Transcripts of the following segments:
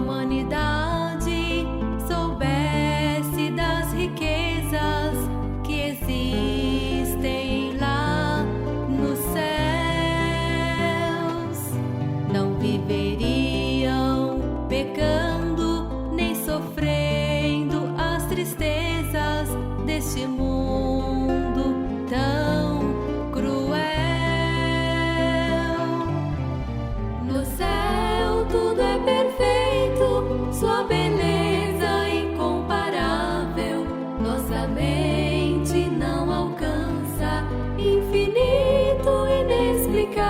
humanidade soubesse das riquezas que existem lá nos céus, não viveriam pecando nem sofrendo as tristezas deste mundo tão cruel. No céu tudo é perfeito, sua beleza incomparável, nossa mente não alcança, infinito, inexplicável.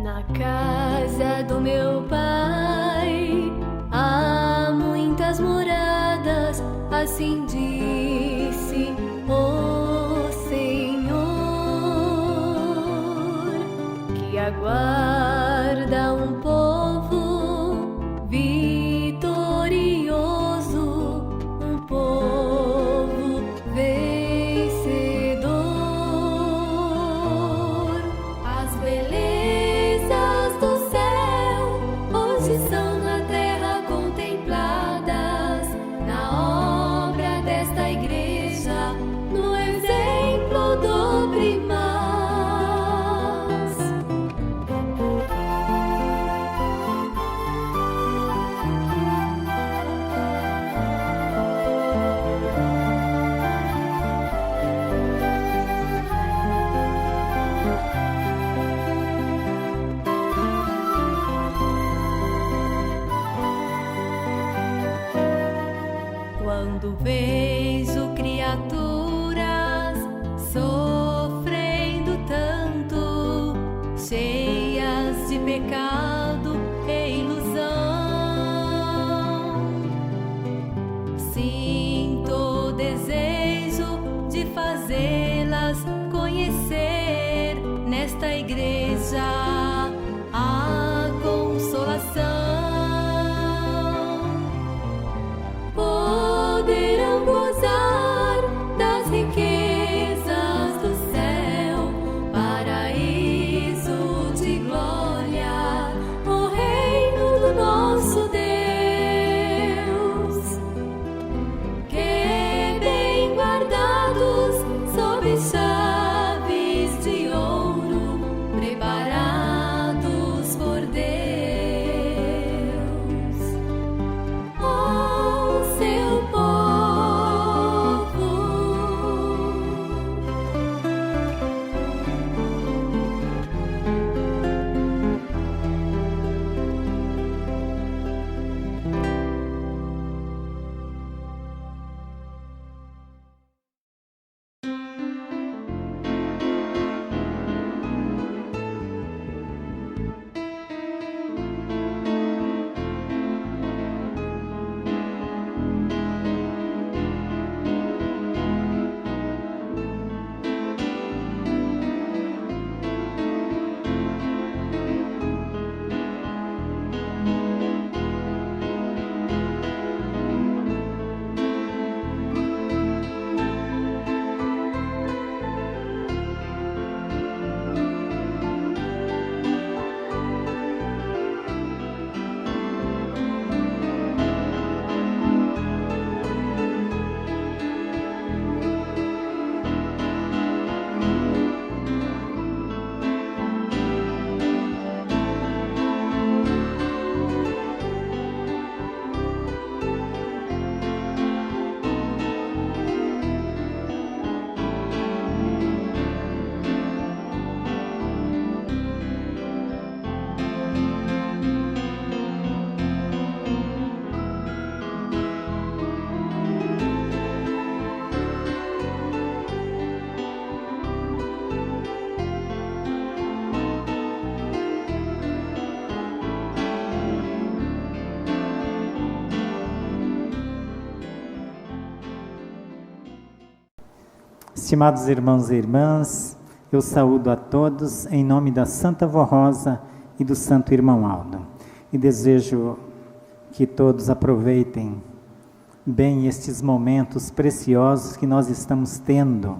Na casa do meu Pai há muitas moradas, assim disse o Senhor, que aguarda um povo vitorioso, um povo vencedor. As belezas do céu hoje são na terra contempladas, na obra desta igreja, no exemplo do primaz. Quando vejo criaturas sofrendo tanto, cheias de pecado e ilusão, sinto desejo de fazê-las conhecer nesta igreja a consolação. Poderão gozar das riquezas do céu, paraíso de glória, o reino do nosso Deus, que bem guardados sob chaves de ouro, preparados por Deus. Seu povo, Estimados irmãos e irmãs, eu saúdo a todos em nome da Santa Vó Rosa e do Santo Irmão Aldo. E desejo que todos aproveitem bem estes momentos preciosos que nós estamos tendo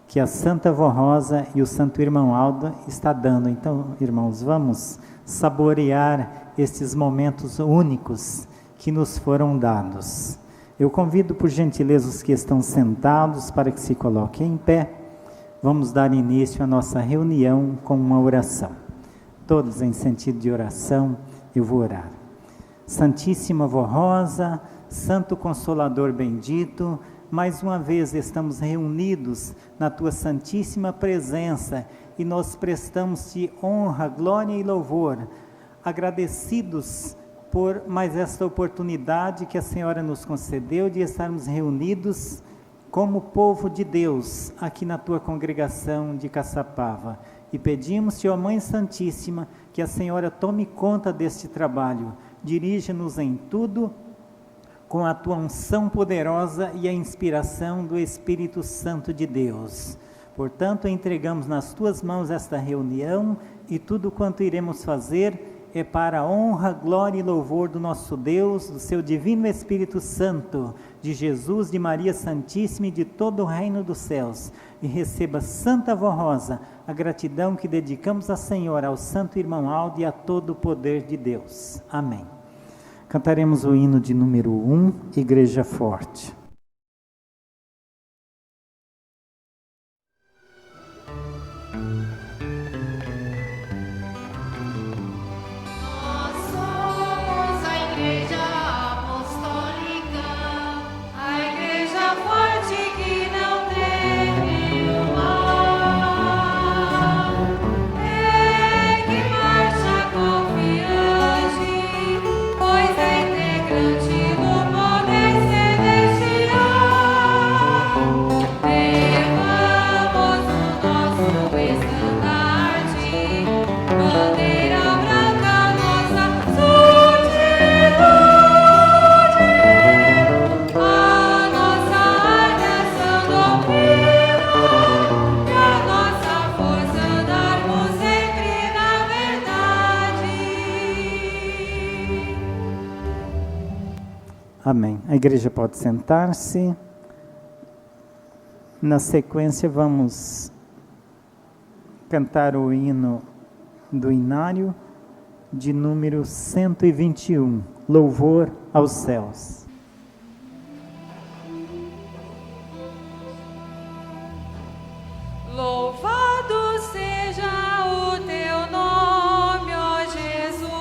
que a Santa Vó Rosa e o Santo Irmão Aldo está dando. Então, irmãos, vamos saborear estes momentos únicos que nos foram dados. Eu convido, por gentileza, os que estão sentados para que se coloquem em pé. Vamos dar início à nossa reunião com uma oração. Todos em sentido de oração, eu vou orar. Santíssima Vó Rosa, Santo Consolador bendito, mais uma vez estamos reunidos na Tua Santíssima Presença e nós prestamos-Te honra, glória e louvor, agradecidos por mais esta oportunidade que a Senhora nos concedeu de estarmos reunidos como povo de Deus aqui na Tua congregação de Caçapava. E pedimos-Te, ó Mãe Santíssima, que a Senhora tome conta deste trabalho, dirija-nos em tudo, com a Tua unção poderosa e a inspiração do Espírito Santo de Deus. Portanto, entregamos nas Tuas mãos esta reunião e tudo quanto iremos fazer é para a honra, glória e louvor do nosso Deus, do Seu Divino Espírito Santo, de Jesus, de Maria Santíssima e de todo o reino dos céus. E receba, Santa Vó Rosa, a gratidão que dedicamos à Senhora, ao Santo Irmão Aldo e a todo o poder de Deus. Amém. Cantaremos o hino de número 1, Igreja Forte. Amém. A igreja pode sentar-se. Na sequência, vamos cantar o hino do Inário, de número 121, Louvor aos Céus. Louvado seja o Teu nome, ó Jesus,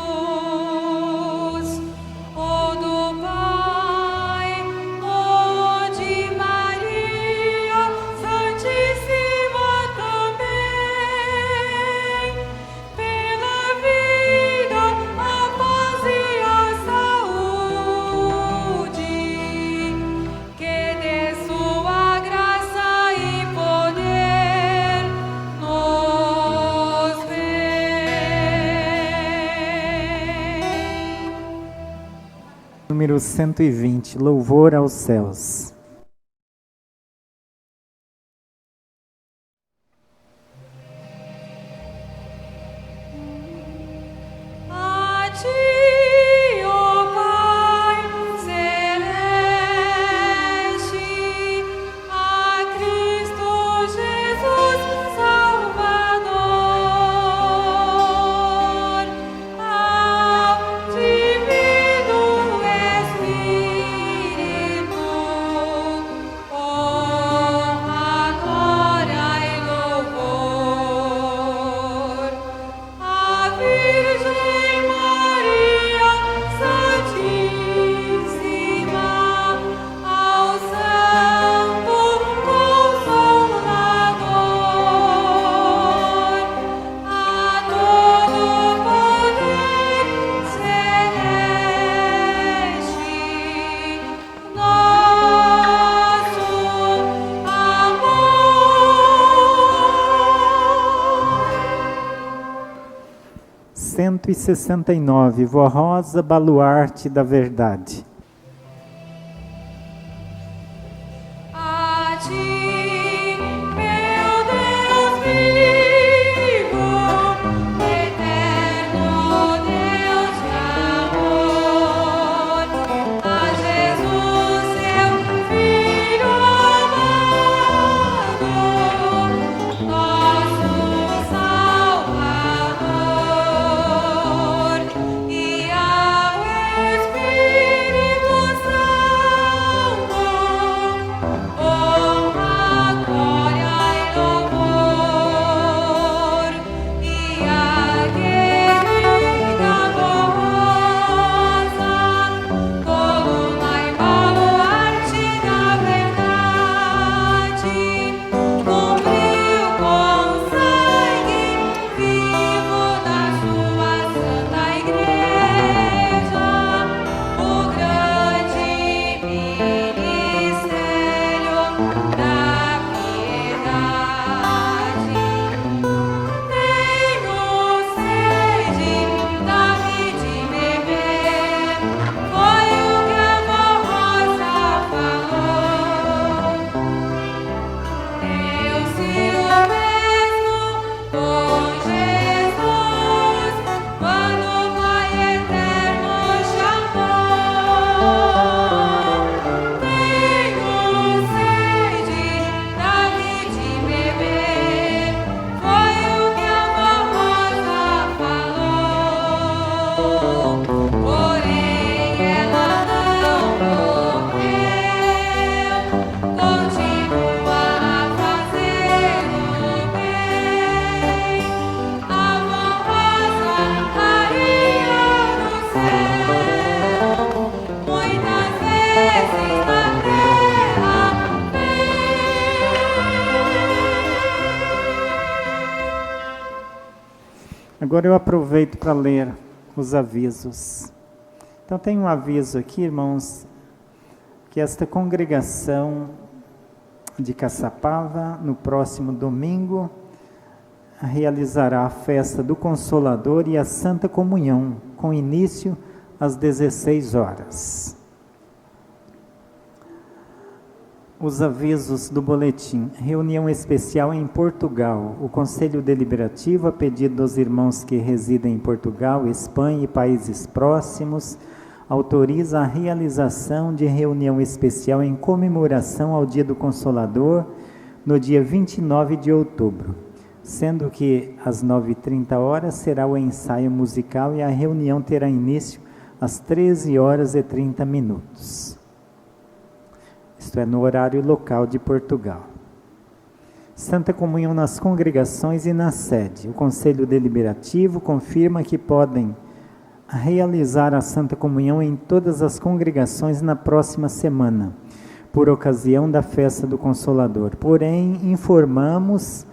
ó do Pai, ó de Maria Santíssima também, pela vida, a paz e a saúde, que de Sua graça e poder nos vem. Número 120, Louvor aos Céus. A Ti, ó Pai celeste, a Cristo Jesus Salvador, ao Divino Espírito, honra, glória e louvor. A Virgem Maria Santíssima, ao Santo Consolador, a todo poder celeste, nosso amor. 169, Vó Rosa, Baluarte da Verdade. A Ti, meu Deus vivo, eterno Deus de amor, a Jesus, Seu Filho amado, Agora eu aproveito para ler os avisos. Então tem um aviso aqui, irmãos, que esta congregação de Caçapava, no próximo domingo, realizará a festa do Consolador e a Santa Comunhão, com início às 16 horas. Os avisos do boletim. Reunião especial em Portugal. O Conselho Deliberativo, a pedido dos irmãos que residem em Portugal, Espanha e países próximos, autoriza a realização de reunião especial em comemoração ao Dia do Consolador, no dia 29 de outubro, sendo que às 9h30 será o ensaio musical e a reunião terá início às 13h30. Isto é, no horário local de Portugal. Santa Comunhão nas congregações e na sede. O Conselho Deliberativo confirma que podem realizar a Santa Comunhão em todas as congregações na próxima semana, por ocasião da festa do Consolador. Porém, informamos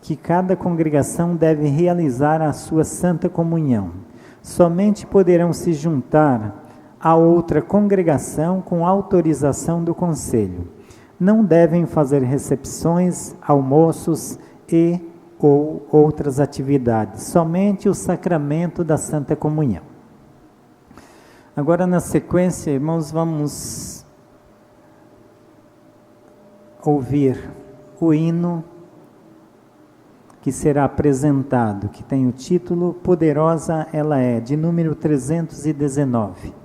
que cada congregação deve realizar a sua Santa Comunhão. Somente poderão se juntar a outra congregação com autorização do Conselho. Não devem fazer recepções, almoços e ou outras atividades, somente o sacramento da Santa Comunhão. Agora, na sequência, irmãos, vamos ouvir o hino que será apresentado, que tem o título Poderosa Ela É, de número 319.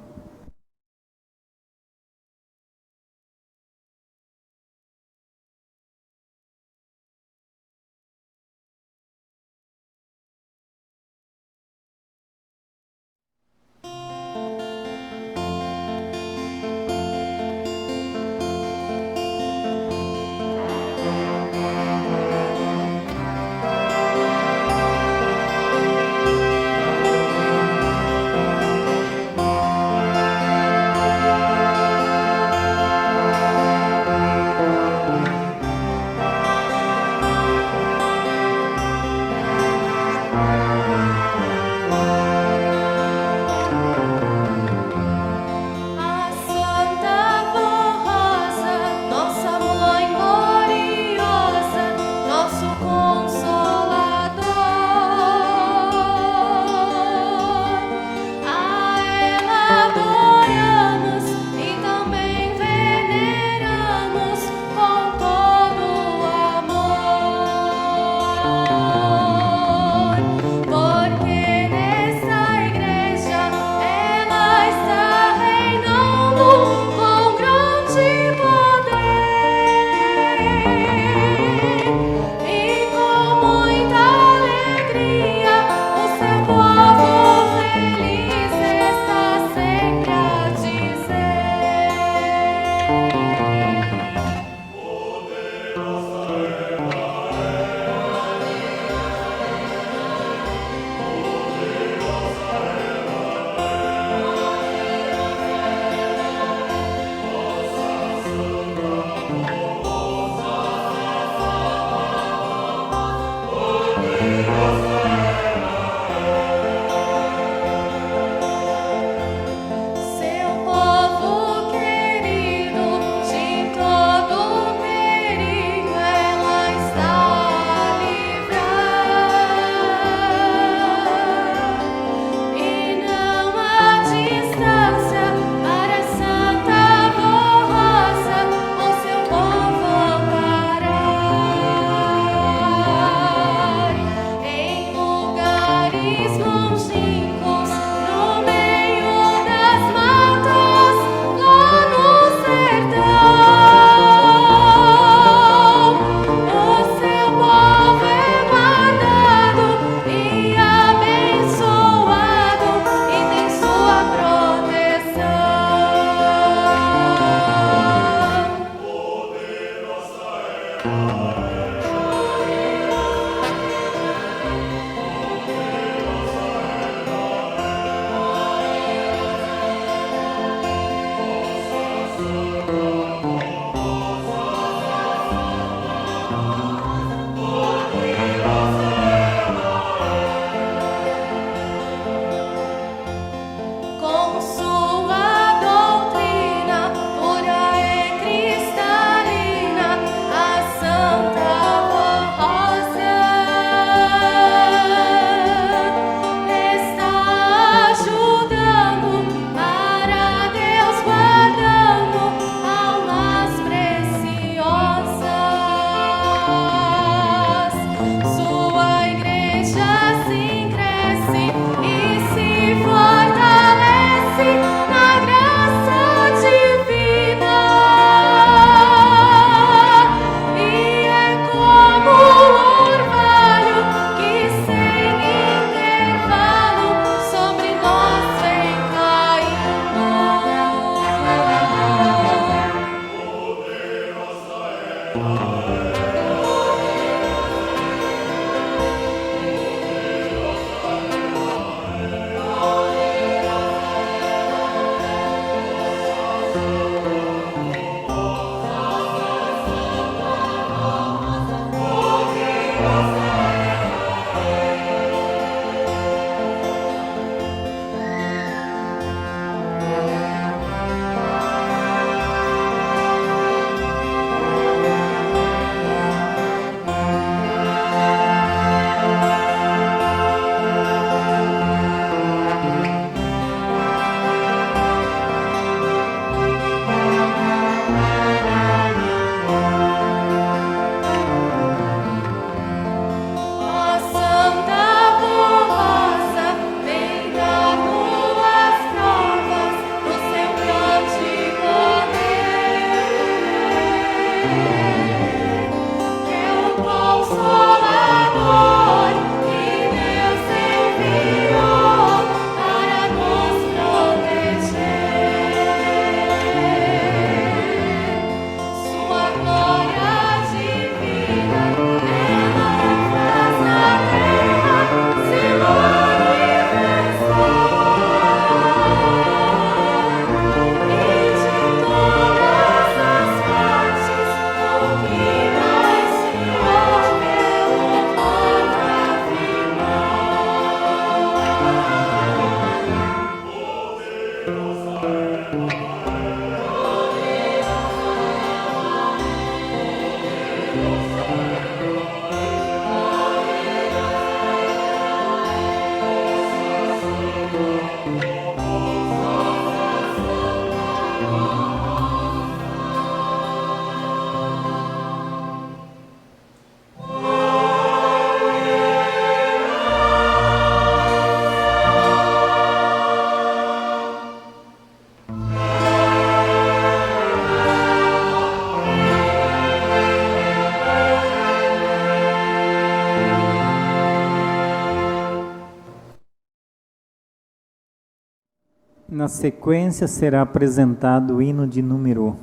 Na sequência será apresentado o hino de número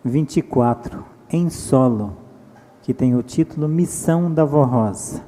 24, em solo, que tem o título Missão da Vó Rosa.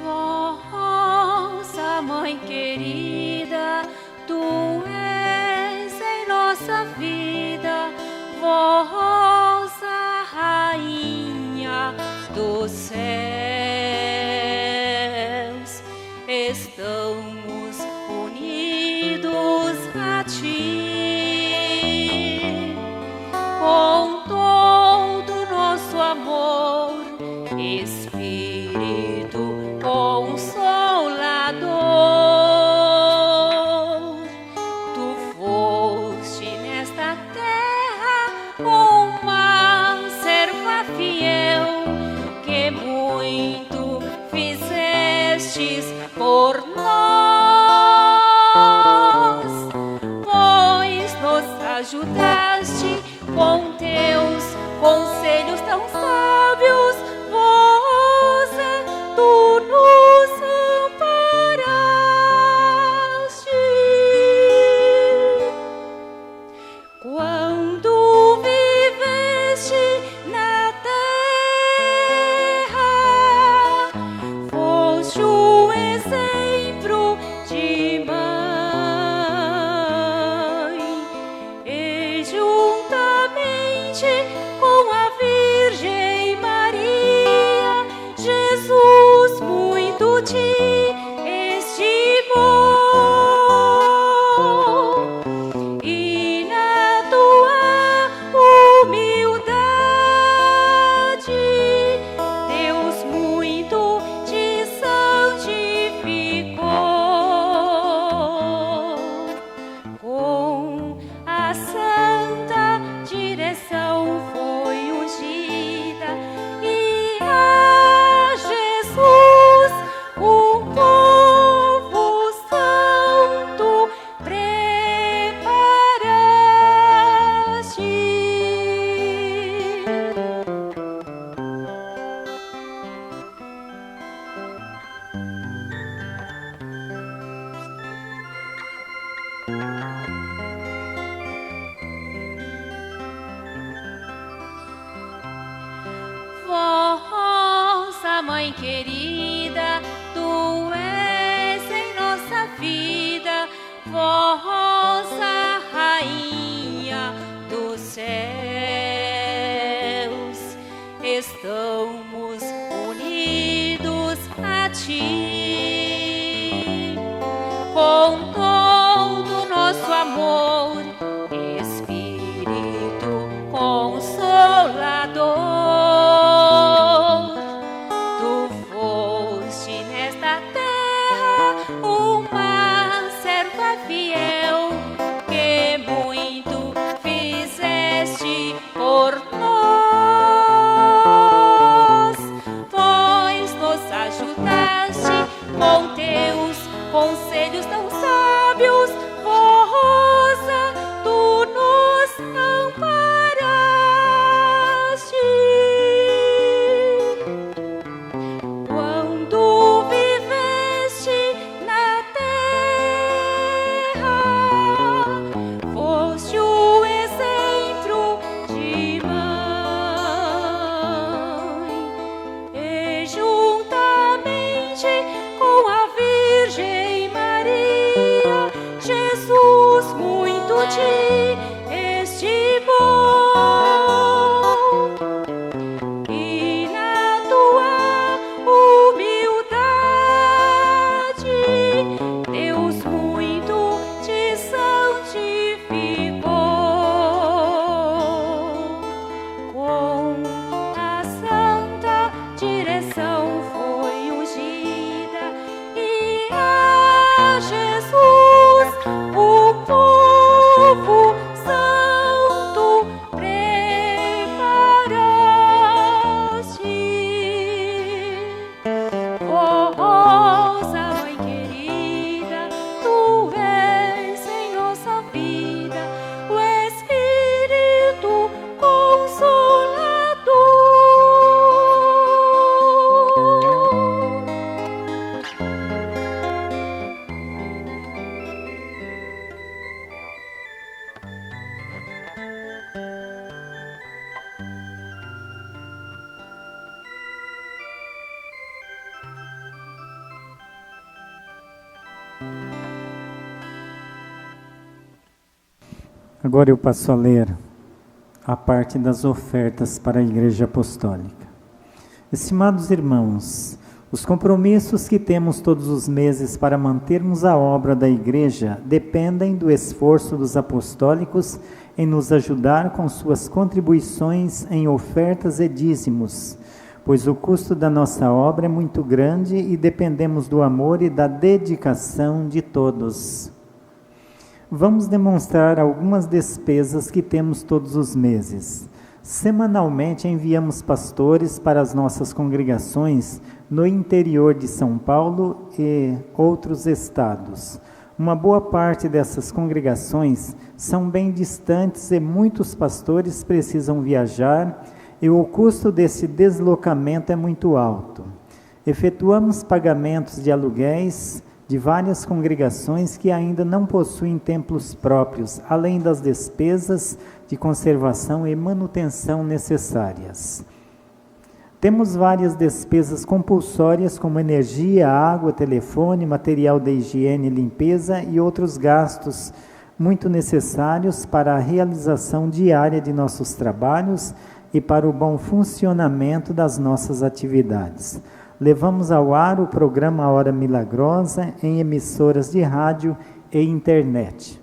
Vó Rosa, mãe querida, tu és em nossa vida. Vó Rosa, rainha dos céus, estamos unidos a ti com todo nosso amor, Espírito Consolador. Tu foste nesta terra uma serva fiel, que muito fizestes por nós, pois nos ajudaste com teus conselhos tão sábios. Rosa, tu nos amparaste quando viveste na terra. Foste o exemplo de mãe, e juntamente com a Virgem Maria, Jesus muito te estimou, e na tua humildade Deus muito te santificou. Com a santa direção foi ungida, e a Jesus o povo santo preparaste. Vó Rosa, mãe querida, tu és em nossa vida. Vó Rosa, rainha dos céus, estamos unidos a ti com todo nosso amor, Espírito Consolador. Tu foste nesta terra uma serva fiel, que muito fizeste por nós, Agora eu passo a ler a parte das ofertas para a Igreja Apostólica. Estimados irmãos, os compromissos que temos todos os meses para mantermos a obra da Igreja dependem do esforço dos apostólicos em nos ajudar com suas contribuições em ofertas e dízimos, pois o custo da nossa obra é muito grande e dependemos do amor e da dedicação de todos. Vamos demonstrar algumas despesas que temos todos os meses. Semanalmente enviamos pastores para as nossas congregações no interior de São Paulo e outros estados. Uma boa parte dessas congregações são bem distantes e muitos pastores precisam viajar e o custo desse deslocamento é muito alto. Efetuamos pagamentos de aluguéis de várias congregações que ainda não possuem templos próprios, além das despesas de conservação e manutenção necessárias. Temos várias despesas compulsórias como energia, água, telefone, material de higiene e limpeza e outros gastos muito necessários para a realização diária de nossos trabalhos e para o bom funcionamento das nossas atividades. Levamos ao ar o programa Hora Milagrosa em emissoras de rádio e internet.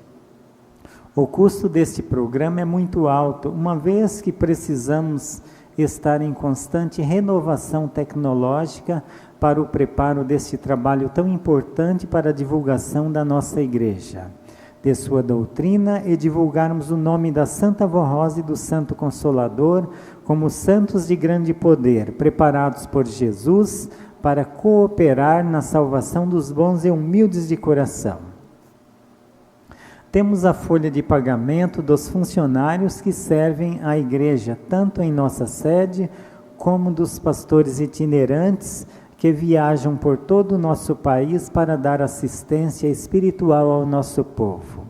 O custo deste programa é muito alto, uma vez que precisamos estar em constante renovação tecnológica para o preparo deste trabalho tão importante para a divulgação da nossa Igreja, de sua doutrina e divulgarmos o nome da Santa Vó Rosa e do Santo Consolador como santos de grande poder, preparados por Jesus para cooperar na salvação dos bons e humildes de coração. Temos a folha de pagamento dos funcionários que servem à Igreja, tanto em nossa sede, como dos pastores itinerantes que viajam por todo o nosso país para dar assistência espiritual ao nosso povo.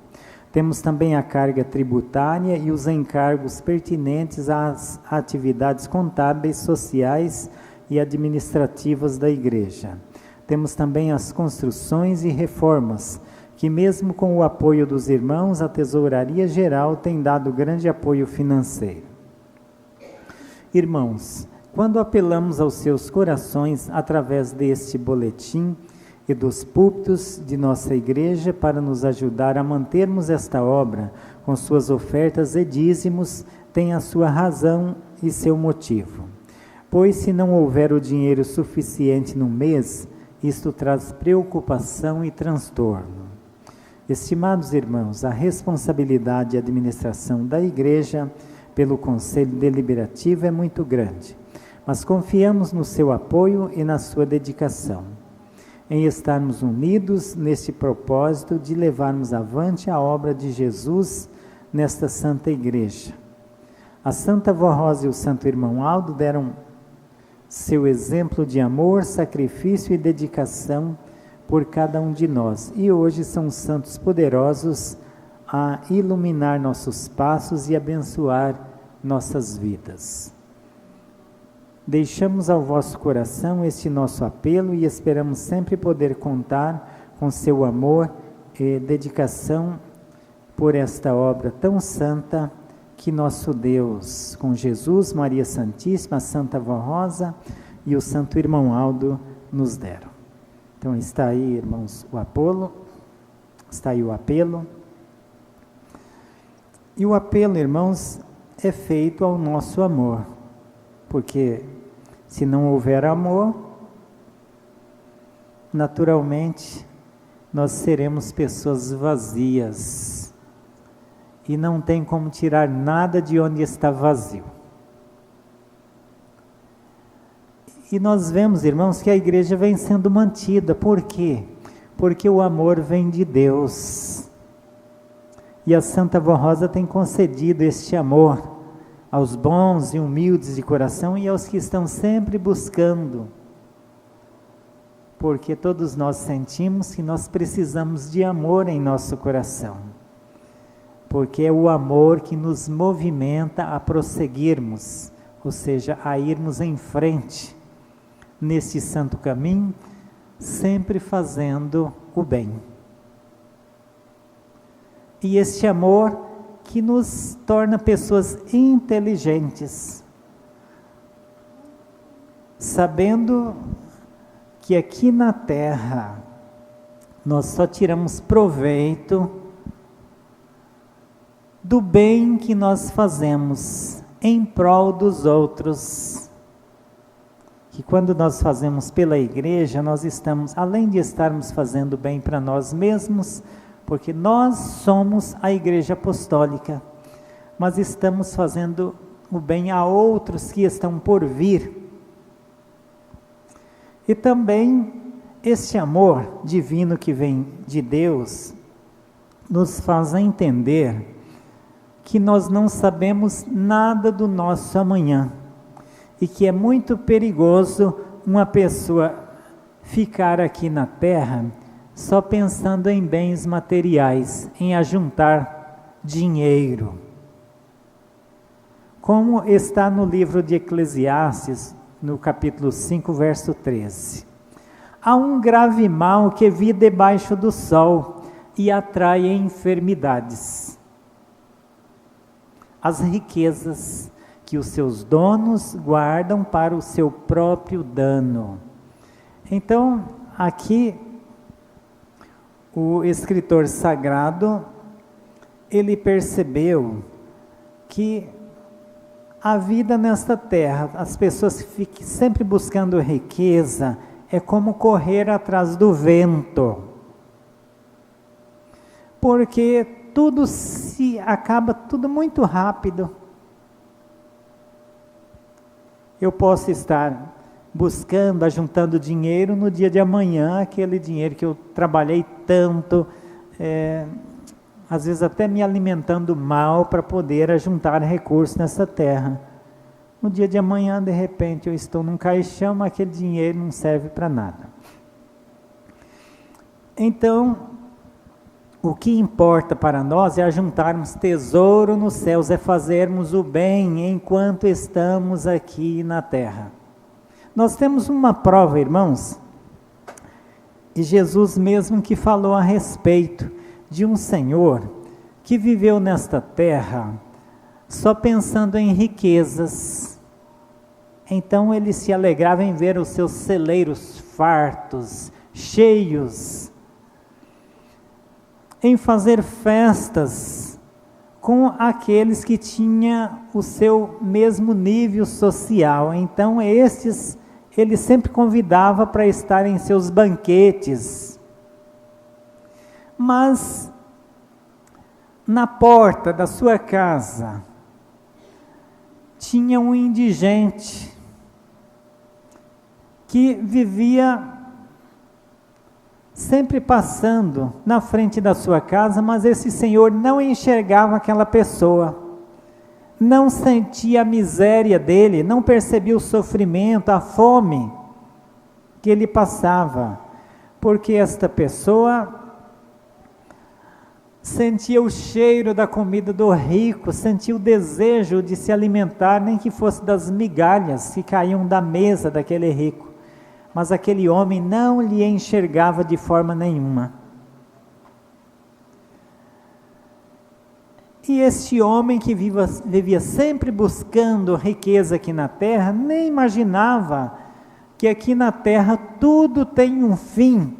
Temos também a carga tributária e os encargos pertinentes às atividades contábeis, sociais e administrativas da Igreja. Temos também as construções e reformas, que mesmo com o apoio dos irmãos, a Tesouraria Geral tem dado grande apoio financeiro. Irmãos, quando apelamos aos seus corações através deste boletim e dos púlpitos de nossa Igreja para nos ajudar a mantermos esta obra com suas ofertas e dízimos, tem a sua razão e seu motivo. Pois se não houver o dinheiro suficiente no mês, isto traz preocupação e transtorno. Estimados irmãos, a responsabilidade e administração da Igreja pelo Conselho Deliberativo é muito grande, mas confiamos no seu apoio e na sua dedicação, em estarmos unidos neste propósito de levarmos avante a obra de Jesus nesta Santa Igreja. A Santa Vó Rosa e o Santo Irmão Aldo deram seu exemplo de amor, sacrifício e dedicação por cada um de nós, e hoje são santos poderosos a iluminar nossos passos e abençoar nossas vidas. Deixamos ao vosso coração este nosso apelo e esperamos sempre poder contar com seu amor e dedicação por esta obra tão santa que nosso Deus, com Jesus, Maria Santíssima, Santa Vó Rosa e o Santo Irmão Aldo nos deram. Então está aí, irmãos, o apelo, está aí o apelo. E o apelo, irmãos, é feito ao nosso amor, porque se não houver amor, naturalmente nós seremos pessoas vazias e não tem como tirar nada de onde está vazio. E nós vemos, irmãos, que a igreja vem sendo mantida. Por quê? Porque o amor vem de Deus. E a Santa Vó Rosa tem concedido este amor aos bons e humildes de coração e aos que estão sempre buscando. Porque todos nós sentimos que nós precisamos de amor em nosso coração. Porque é o amor que nos movimenta a prosseguirmos, ou seja, a irmos em frente neste santo caminho, sempre fazendo o bem. e este amor que nos torna pessoas inteligentes, sabendo que aqui na terra nós só tiramos proveito do bem que nós fazemos em prol dos outros. Que quando nós fazemos pela igreja, nós estamos, além de estarmos fazendo bem para nós mesmos, porque nós somos a igreja apostólica, mas estamos fazendo o bem a outros que estão por vir. E também este amor divino que vem de Deus nos faz entender que nós não sabemos nada do nosso amanhã e que é muito perigoso uma pessoa ficar aqui na terra só pensando em bens materiais, em ajuntar dinheiro. Como está no livro de Eclesiastes, no capítulo 5, verso 13. Há um grave mal que vive debaixo do sol e atrai enfermidades. As riquezas que os seus donos guardam para o seu próprio dano. Então, aqui, o escritor sagrado, ele percebeu que a vida nesta terra, as pessoas que ficam sempre buscando riqueza, é como correr atrás do vento. Porque tudo acaba tudo muito rápido. Eu posso estar buscando, ajuntando dinheiro no dia de amanhã, aquele dinheiro que eu trabalhei tanto, às vezes até me alimentando mal para poder ajuntar recursos nessa terra. No dia de amanhã, de repente, eu estou num caixão, mas aquele dinheiro não serve para nada. Então, o que importa para nós é ajuntarmos tesouro nos céus, é fazermos o bem enquanto estamos aqui na terra. Nós temos uma prova, irmãos, e Jesus mesmo que falou a respeito de um senhor que viveu nesta terra só pensando em riquezas. Então ele se alegrava em ver os seus celeiros fartos, cheios, em fazer festas com aqueles que tinham o seu mesmo nível social. Então estes ele sempre convidava para estar em seus banquetes. Mas na porta da sua casa tinha um indigente que vivia sempre passando na frente da sua casa, mas esse senhor não enxergava aquela pessoa, não sentia a miséria dele, não percebia o sofrimento, a fome que ele passava, porque esta pessoa sentia o cheiro da comida do rico, sentia o desejo de se alimentar, nem que fosse das migalhas que caíam da mesa daquele rico. Mas aquele homem não lhe enxergava de forma nenhuma. E este homem que vivia sempre buscando riqueza aqui na terra, nem imaginava que aqui na terra tudo tem um fim,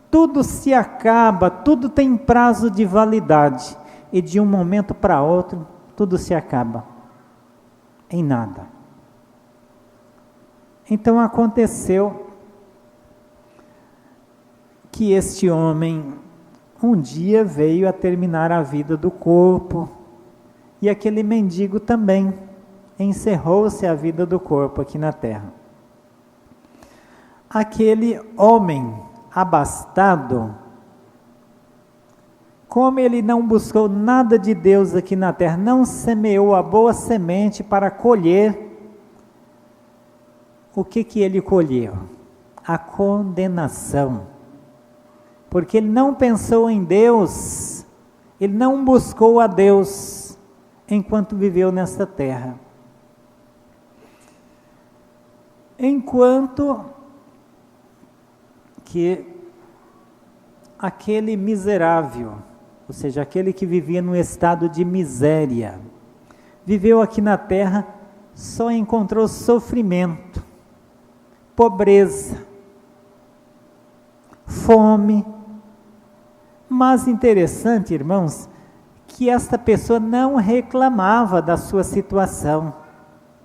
tudo se acaba, tudo tem prazo de validade, e de um momento para outro, tudo se acaba, em nada. Então aconteceu que este homem um dia veio a terminar a vida do corpo, e aquele mendigo também encerrou-se a vida do corpo aqui na terra. Aquele homem abastado, como ele não buscou nada de Deus aqui na terra, não semeou a boa semente para colher, o que ele colheu? A condenação. Porque ele não pensou em Deus, ele não buscou a Deus enquanto viveu nesta terra. Enquanto que aquele miserável ou seja, aquele que vivia num estado de miséria, viveu aqui na terra, só encontrou sofrimento, pobreza, fome. Mas interessante, irmãos, que esta pessoa não reclamava da sua situação,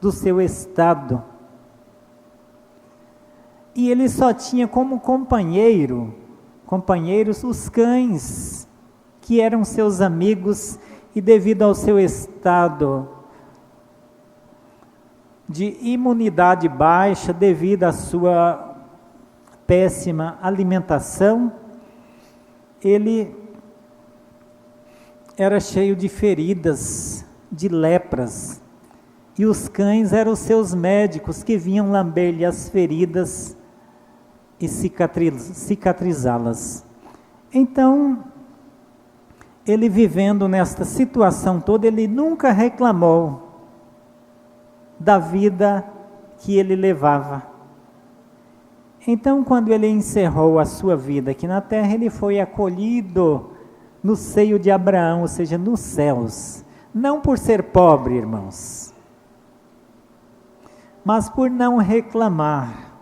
do seu estado. E ele só tinha como companheiros os cães, que eram seus amigos, e devido ao seu estado de imunidade baixa, devido à sua péssima alimentação, ele era cheio de feridas, de lepras, e os cães eram os seus médicos que vinham lamber-lhe as feridas e cicatrizá-las. Então, ele vivendo nesta situação toda, ele nunca reclamou da vida que ele levava. Então, quando ele encerrou a sua vida aqui na terra, ele foi acolhido no seio de Abraão, ou seja, nos céus. Não por ser pobre, irmãos, mas por não reclamar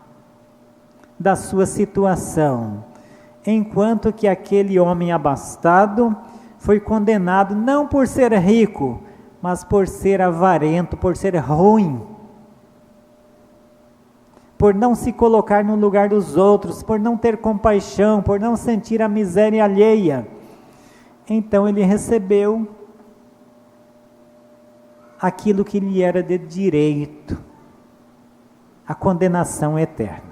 da sua situação, enquanto que aquele homem abastado foi condenado não por ser rico, mas por ser avarento, por ser ruim, por não se colocar no lugar dos outros, por não ter compaixão, por não sentir a miséria alheia. Então ele recebeu aquilo que lhe era de direito, a condenação eterna.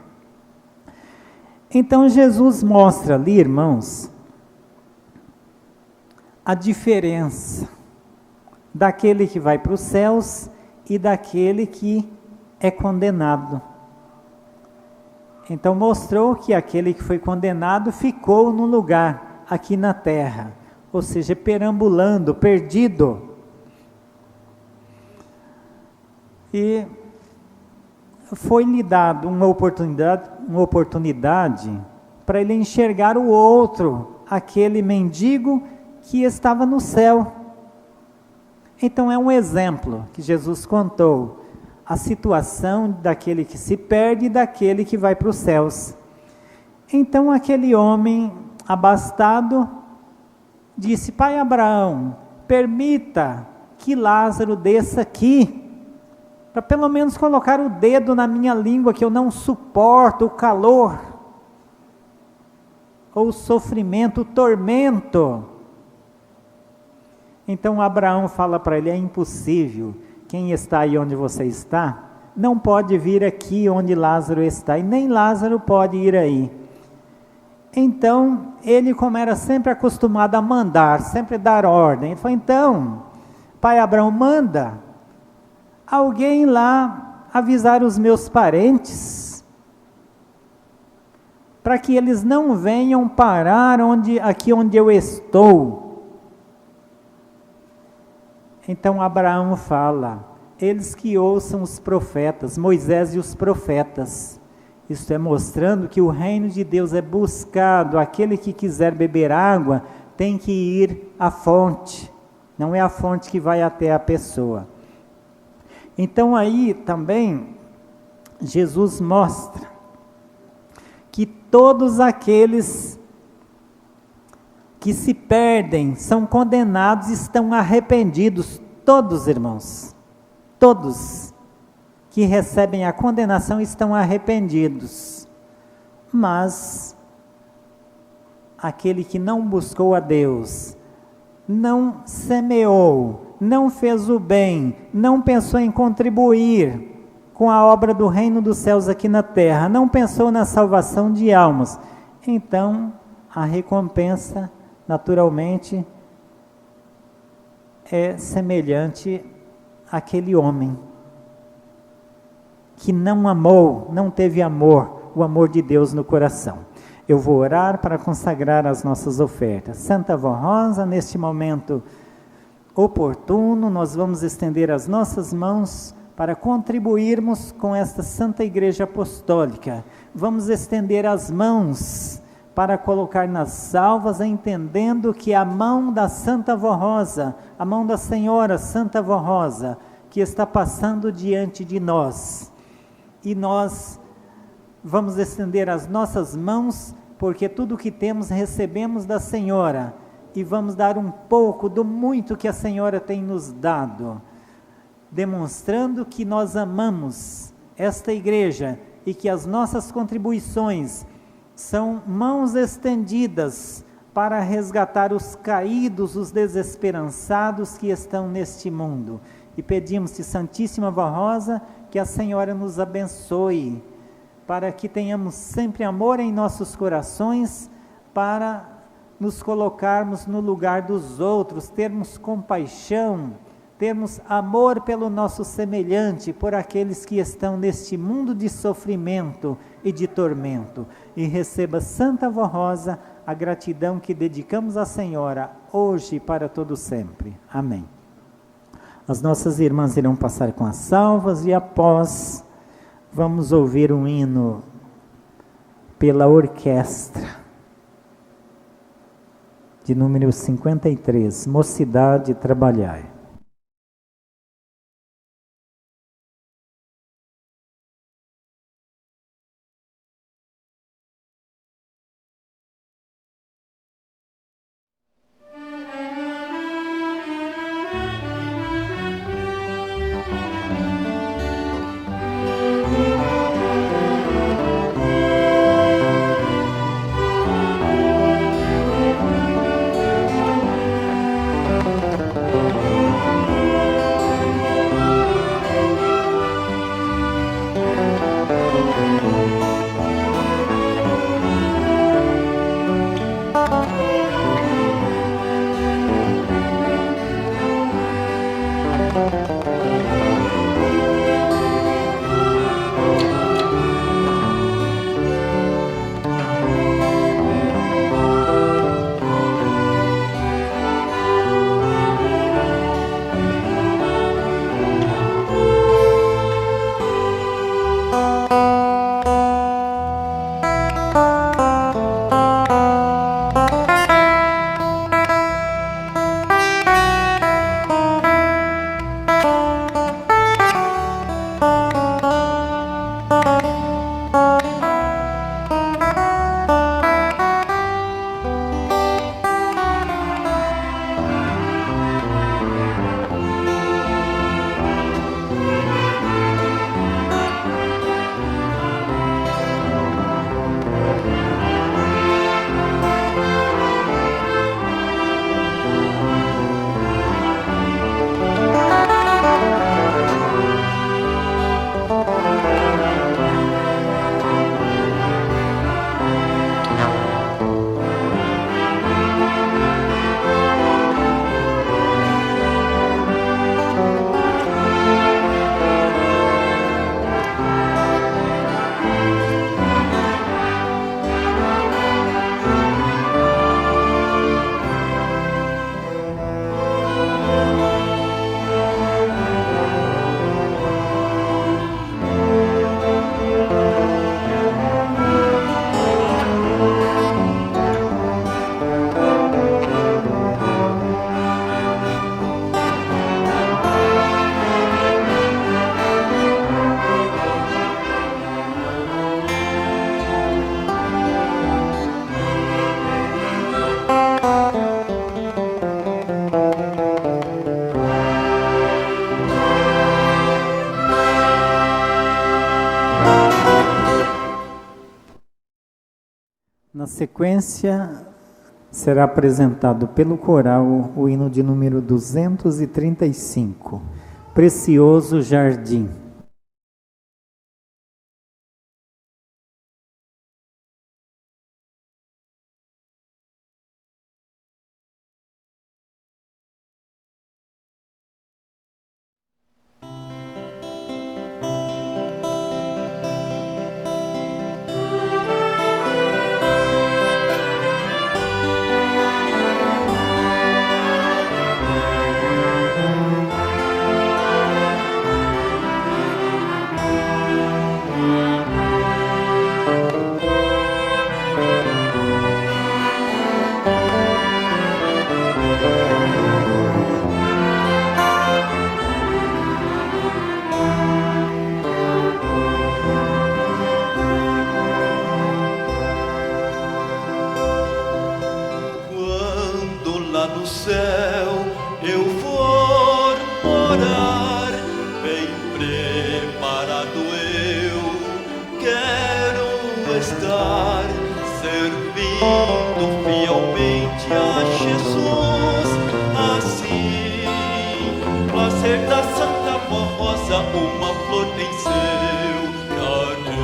Então Jesus mostra ali, irmãos, a diferença daquele que vai para os céus e daquele que é condenado. Então mostrou que aquele que foi condenado ficou no lugar aqui na terra, ou seja, perambulando, perdido. E foi-lhe dado uma oportunidade para ele enxergar o outro, aquele mendigo que estava no céu. Então é um exemplo que Jesus contou, a situação daquele que se perde e daquele que vai para os céus. Então aquele homem abastado disse: Pai Abraão, permita que Lázaro desça aqui, para pelo menos colocar o dedo na minha língua, que eu não suporto o calor, ou o sofrimento, o tormento. Então Abraão fala para ele: é impossível, quem está aí onde você está, não pode vir aqui onde Lázaro está, e nem Lázaro pode ir aí. Então, ele, como era sempre acostumado a mandar, sempre dar ordem, ele falou: então, pai Abraão, manda alguém lá avisar os meus parentes, para que eles não venham parar aqui onde eu estou. Então Abraão fala: eles que ouçam os profetas, Moisés e os profetas. Isso é mostrando que o reino de Deus é buscado. Aquele que quiser beber água tem que ir à fonte, não é a fonte que vai até a pessoa. Então aí também Jesus mostra que todos aqueles que se perdem, são condenados, estão arrependidos, todos, irmãos, todos que recebem a condenação estão arrependidos. Mas aquele que não buscou a Deus, não semeou, não fez o bem, não pensou em contribuir com a obra do reino dos céus aqui na terra, não pensou na salvação de almas, então a recompensa naturalmente é semelhante àquele homem que não amou, não teve amor, o amor de Deus no coração. Eu vou orar para consagrar as nossas ofertas. Santa Vó Rosa, neste momento oportuno, nós vamos estender as nossas mãos para contribuirmos com esta Santa Igreja Apostólica. Vamos estender as mãos para colocar nas salvas, entendendo que a mão da Santa Vó Rosa, a mão da Senhora Santa Vó Rosa, que está passando diante de nós. E nós vamos estender as nossas mãos, porque tudo que temos recebemos da Senhora, e vamos dar um pouco do muito que a Senhora tem nos dado, demonstrando que nós amamos esta igreja e que as nossas contribuições são mãos estendidas para resgatar os caídos, os desesperançados que estão neste mundo. E pedimos-te, Santíssima Vó Rosa, que a Senhora nos abençoe, para que tenhamos sempre amor em nossos corações, para nos colocarmos no lugar dos outros, termos compaixão, termos amor pelo nosso semelhante, por aqueles que estão neste mundo de sofrimento e de tormento. E receba, Santa Vó Rosa, a gratidão que dedicamos à Senhora, hoje e para todo sempre. Amém. As nossas irmãs irão passar com as salvas e após vamos ouvir um hino pela orquestra, de número 53, Mocidade Trabalhai. Na sequência, será apresentado pelo coral o hino de número 235, Precioso Jardim. quero estar servindo fielmente a Jesus. Assim, placer da Santa Rosa, uma flor em seu jardim.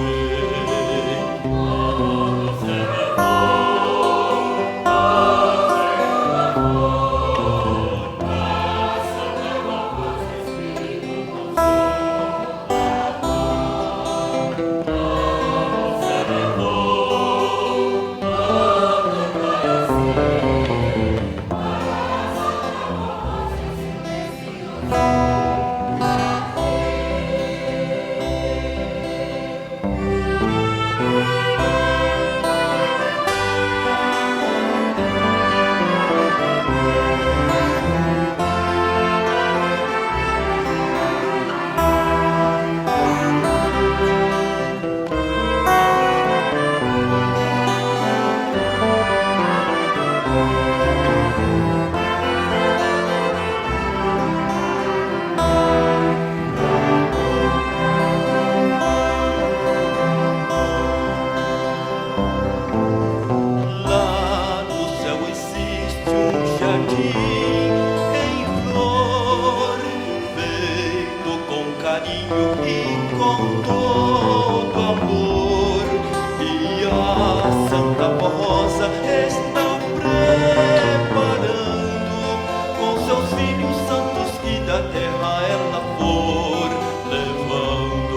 Lá no céu existe um jardim em flor, feito com carinho e com todo amor. E a Santa Rosa está preparando com seus filhos santos que da terra ela for levando.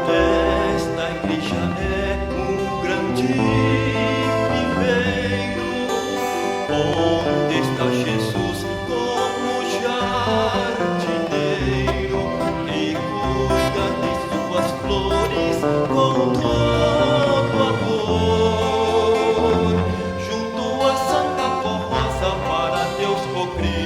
Esta igreja é um grande viveiro, onde está Jesus como jardineiro, que cuida de suas flores com todo amor, junto a Santa Rosa para Deus o Criador.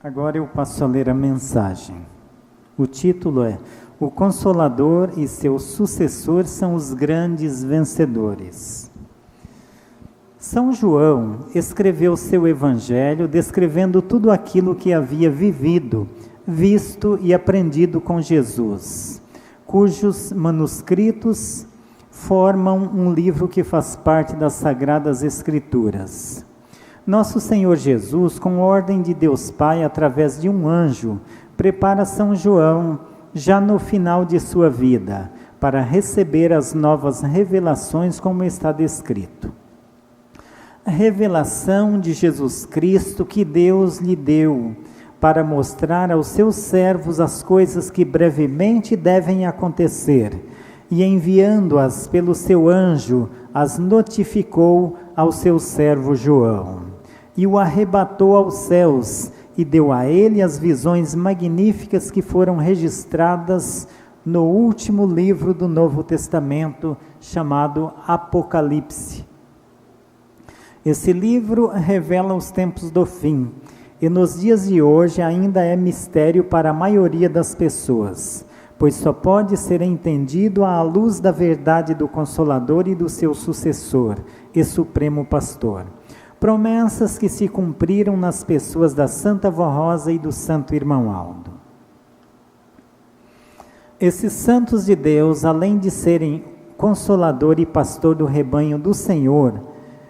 Agora eu passo a ler a mensagem. O título é: O Consolador e seu sucessor são os grandes vencedores. São João escreveu seu evangelho descrevendo tudo aquilo que havia vivido, visto e aprendido com Jesus, cujos manuscritos formam um livro que faz parte das Sagradas Escrituras. Nosso Senhor Jesus, com ordem de Deus Pai, através de um anjo, prepara São João, já no final de sua vida, para receber as novas revelações, como está descrito. A revelação de Jesus Cristo que Deus lhe deu, para mostrar aos seus servos as coisas que brevemente devem acontecer, e enviando-as pelo seu anjo, as notificou ao seu servo João. E o arrebatou aos céus, e deu a ele as visões magníficas que foram registradas no último livro do Novo Testamento, chamado Apocalipse. Esse livro revela os tempos do fim, e nos dias de hoje ainda é mistério para a maioria das pessoas, pois só pode ser entendido à luz da verdade do Consolador e do seu sucessor e Supremo Pastor. Promessas que se cumpriram nas pessoas da Santa Vó Rosa e do Santo Irmão Aldo. Esses santos de Deus, além de serem Consolador e Pastor do rebanho do Senhor,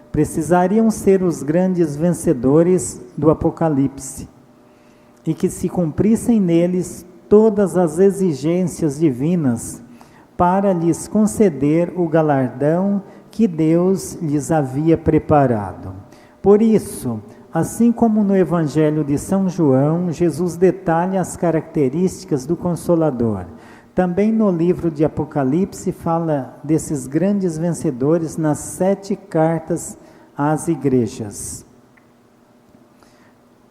precisariam ser os grandes vencedores do Apocalipse, e que se cumprissem neles todas as exigências divinas para lhes conceder o galardão que Deus lhes havia preparado. Por isso, assim como no Evangelho de São João, Jesus detalha as características do Consolador. Também no livro de Apocalipse fala desses grandes vencedores nas 7 cartas às igrejas.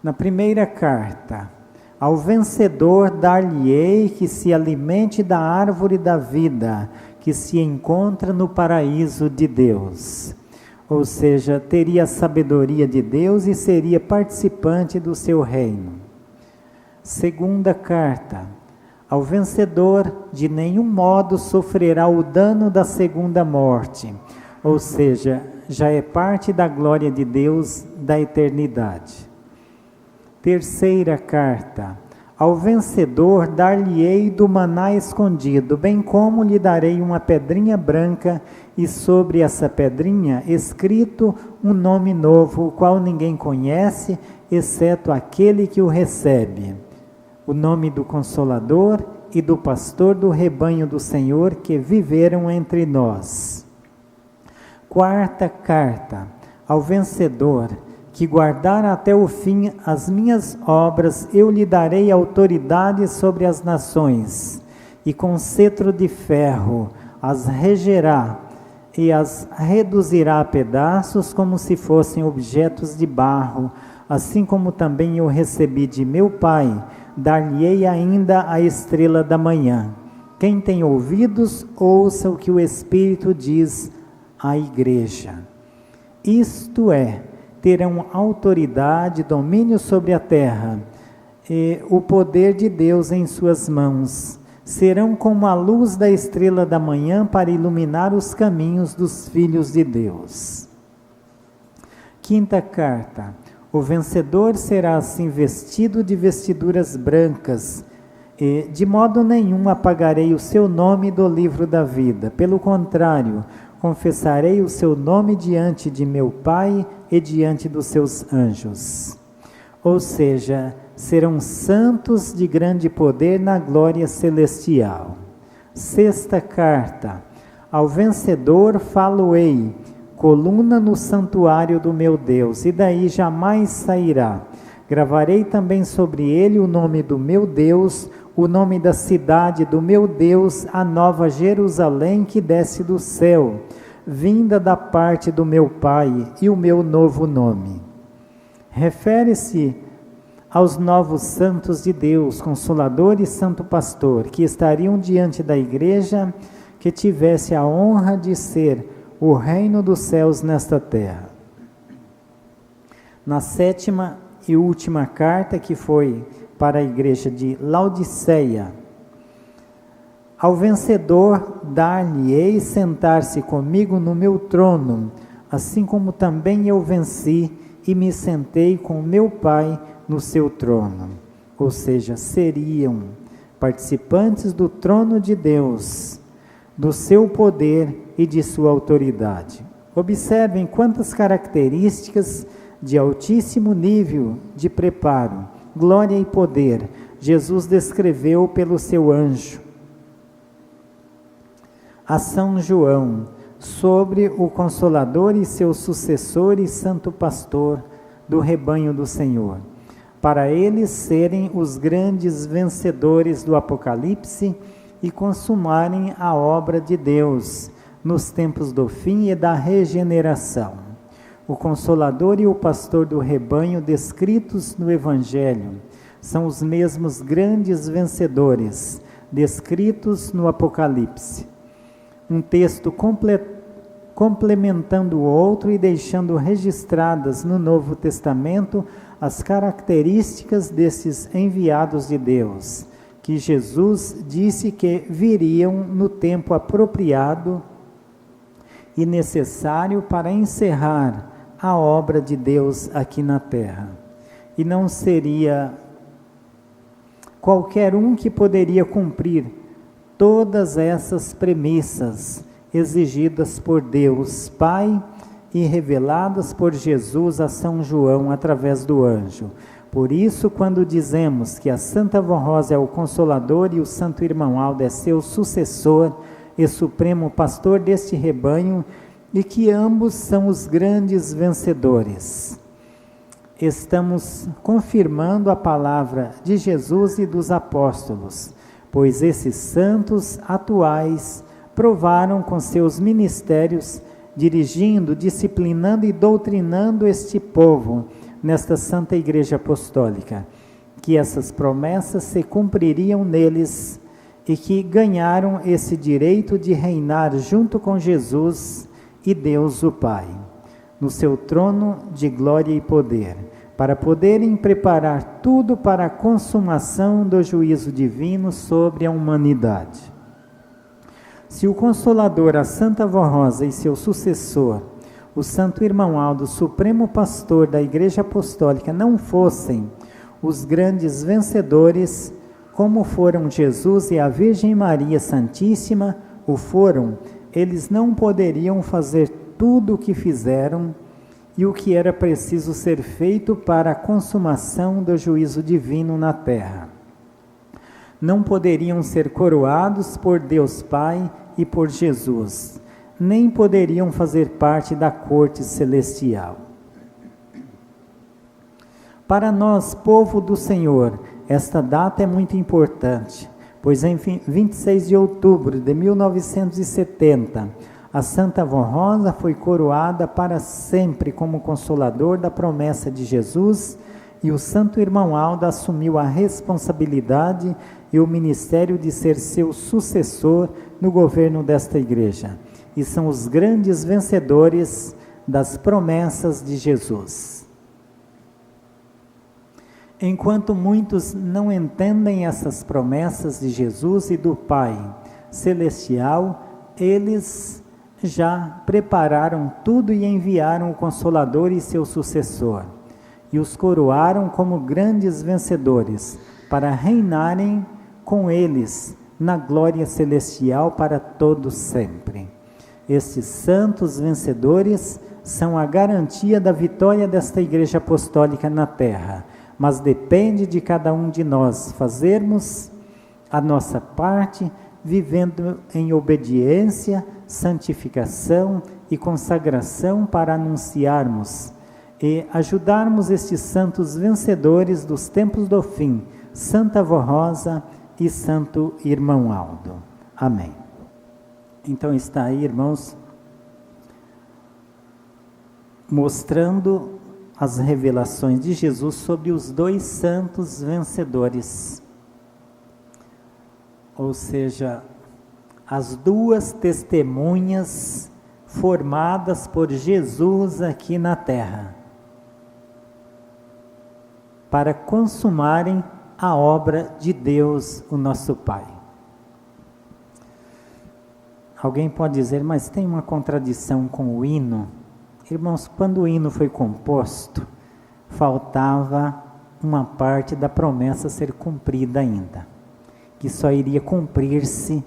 Na primeira carta, ao vencedor dar-lhe-ei que se alimente da árvore da vida, que se encontra no paraíso de Deus. Ou seja, teria a sabedoria de Deus e seria participante do seu reino. Segunda carta, ao vencedor de nenhum modo sofrerá o dano da segunda morte, ou seja, já é parte da glória de Deus da eternidade. Terceira carta, ao vencedor dar-lhe-ei do maná escondido, bem como lhe darei uma pedrinha branca, e sobre essa pedrinha escrito um nome novo, o qual ninguém conhece, exceto aquele que o recebe. O nome do Consolador e do Pastor do rebanho do Senhor que viveram entre nós. Quarta carta, ao vencedor que guardar até o fim as minhas obras, eu lhe darei autoridade sobre as nações, e com cetro de ferro as regerá e as reduzirá a pedaços como se fossem objetos de barro, assim como também eu recebi de meu Pai, dar-lhe-ei ainda a estrela da manhã. Quem tem ouvidos, ouça o que o Espírito diz à igreja. Isto é, terão autoridade, domínio sobre a terra, e o poder de Deus em suas mãos. Serão como a luz da estrela da manhã para iluminar os caminhos dos filhos de Deus. Quinta carta, o vencedor será assim vestido de vestiduras brancas, e de modo nenhum apagarei o seu nome do livro da vida. Pelo contrário, confessarei o seu nome diante de meu Pai e diante dos seus anjos. Ou seja, serão santos de grande poder na glória celestial. Sexta carta, ao vencedor falo-ei, coluna no santuário do meu Deus, e daí jamais sairá. Gravarei também sobre ele o nome do meu Deus, o nome da cidade do meu Deus, a nova Jerusalém que desce do céu, vinda da parte do meu Pai, e o meu novo nome. Refere-se aos novos santos de Deus, Consolador e Santo Pastor, que estariam diante da igreja que tivesse a honra de ser o reino dos céus nesta terra. Na 7ª e última carta, que foi para a igreja de Laodiceia, ao vencedor dar-lhe-ei sentar-se comigo no meu trono, assim como também eu venci e me sentei com meu Pai no seu trono. Ou seja, seriam participantes do trono de Deus, do seu poder e de sua autoridade. Observem quantas características de altíssimo nível de preparo, glória e poder Jesus descreveu pelo seu anjo a São João sobre o Consolador e seu sucessor e santo pastor do rebanho do Senhor, para eles serem os grandes vencedores do Apocalipse e consumarem a obra de Deus nos tempos do fim e da regeneração. O Consolador e o pastor do rebanho descritos no Evangelho são os mesmos grandes vencedores descritos no Apocalipse. Um texto complementando o outro e deixando registradas no Novo Testamento as características desses enviados de Deus, que Jesus disse que viriam no tempo apropriado e necessário para encerrar a obra de Deus aqui na terra. E não seria qualquer um que poderia cumprir todas essas premissas exigidas por Deus Pai e reveladas por Jesus a São João através do anjo. Por isso, quando dizemos que a Santa Vó Rosa é o Consolador e o Santo Irmão Aldo é seu sucessor e supremo pastor deste rebanho, e que ambos são os grandes vencedores, estamos confirmando a palavra de Jesus e dos apóstolos, pois esses santos atuais provaram com seus ministérios, dirigindo, disciplinando e doutrinando este povo nesta Santa Igreja Apostólica, que essas promessas se cumpririam neles e que ganharam esse direito de reinar junto com Jesus e Deus o Pai, no seu trono de glória e poder, para poderem preparar tudo para a consumação do juízo divino sobre a humanidade. Se o Consolador, a Santa Vó Rosa e seu sucessor, o Santo Irmão Aldo, supremo pastor da Igreja Apostólica, não fossem os grandes vencedores, como foram Jesus e a Virgem Maria Santíssima o foram, eles não poderiam fazer tudo o que fizeram e o que era preciso ser feito para a consumação do juízo divino na terra. Não poderiam ser coroados por Deus Pai e por Jesus, nem poderiam fazer parte da corte celestial. Para nós, povo do Senhor, esta data é muito importante, pois em 26 de outubro de 1970, a Santa Vó Rosa foi coroada para sempre como consolador da promessa de Jesus, e o Santo Irmão Aldo assumiu a responsabilidade e o ministério de ser seu sucessor no governo desta igreja. E são os grandes vencedores das promessas de Jesus. Enquanto muitos não entendem essas promessas de Jesus e do Pai Celestial, eles já prepararam tudo e enviaram o Consolador e seu sucessor, e os coroaram como grandes vencedores, para reinarem com eles na glória celestial para todos sempre. Estes santos vencedores são a garantia da vitória desta Igreja Apostólica na terra, mas depende de cada um de nós fazermos a nossa parte, vivendo em obediência, santificação e consagração para anunciarmos e ajudarmos estes santos vencedores dos tempos do fim, Santa Vó Rosa e Santo Irmão Aldo. Amém. Então está aí, irmãos, mostrando as revelações de Jesus sobre os dois santos vencedores, ou seja, as duas testemunhas formadas por Jesus aqui na terra, para consumarem a obra de Deus, o nosso Pai. Alguém pode dizer, mas tem uma contradição com o hino. Irmãos, quando o hino foi composto, faltava uma parte da promessa ser cumprida ainda, que só iria cumprir-se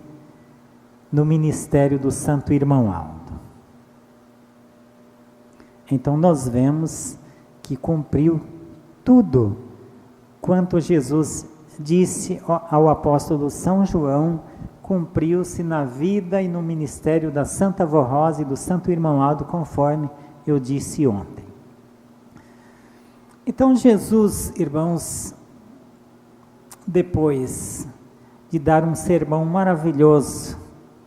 no ministério do Santo Irmão Aldo. Então nós vemos que cumpriu tudo quanto Jesus disse ao apóstolo São João, cumpriu-se na vida e no ministério da Santa Vó Rosa e do Santo Irmão Aldo, conforme eu disse ontem. Então Jesus, irmãos, depois de dar um sermão maravilhoso,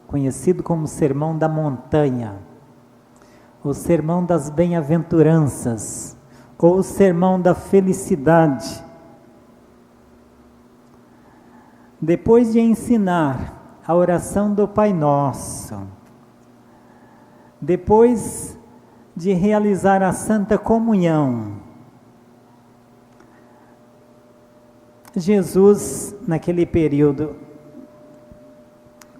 conhecido como Sermão da Montanha, o Sermão das Bem-aventuranças, ou o Sermão da Felicidade, depois de ensinar a oração do Pai Nosso, depois de realizar a Santa Comunhão, Jesus, naquele período,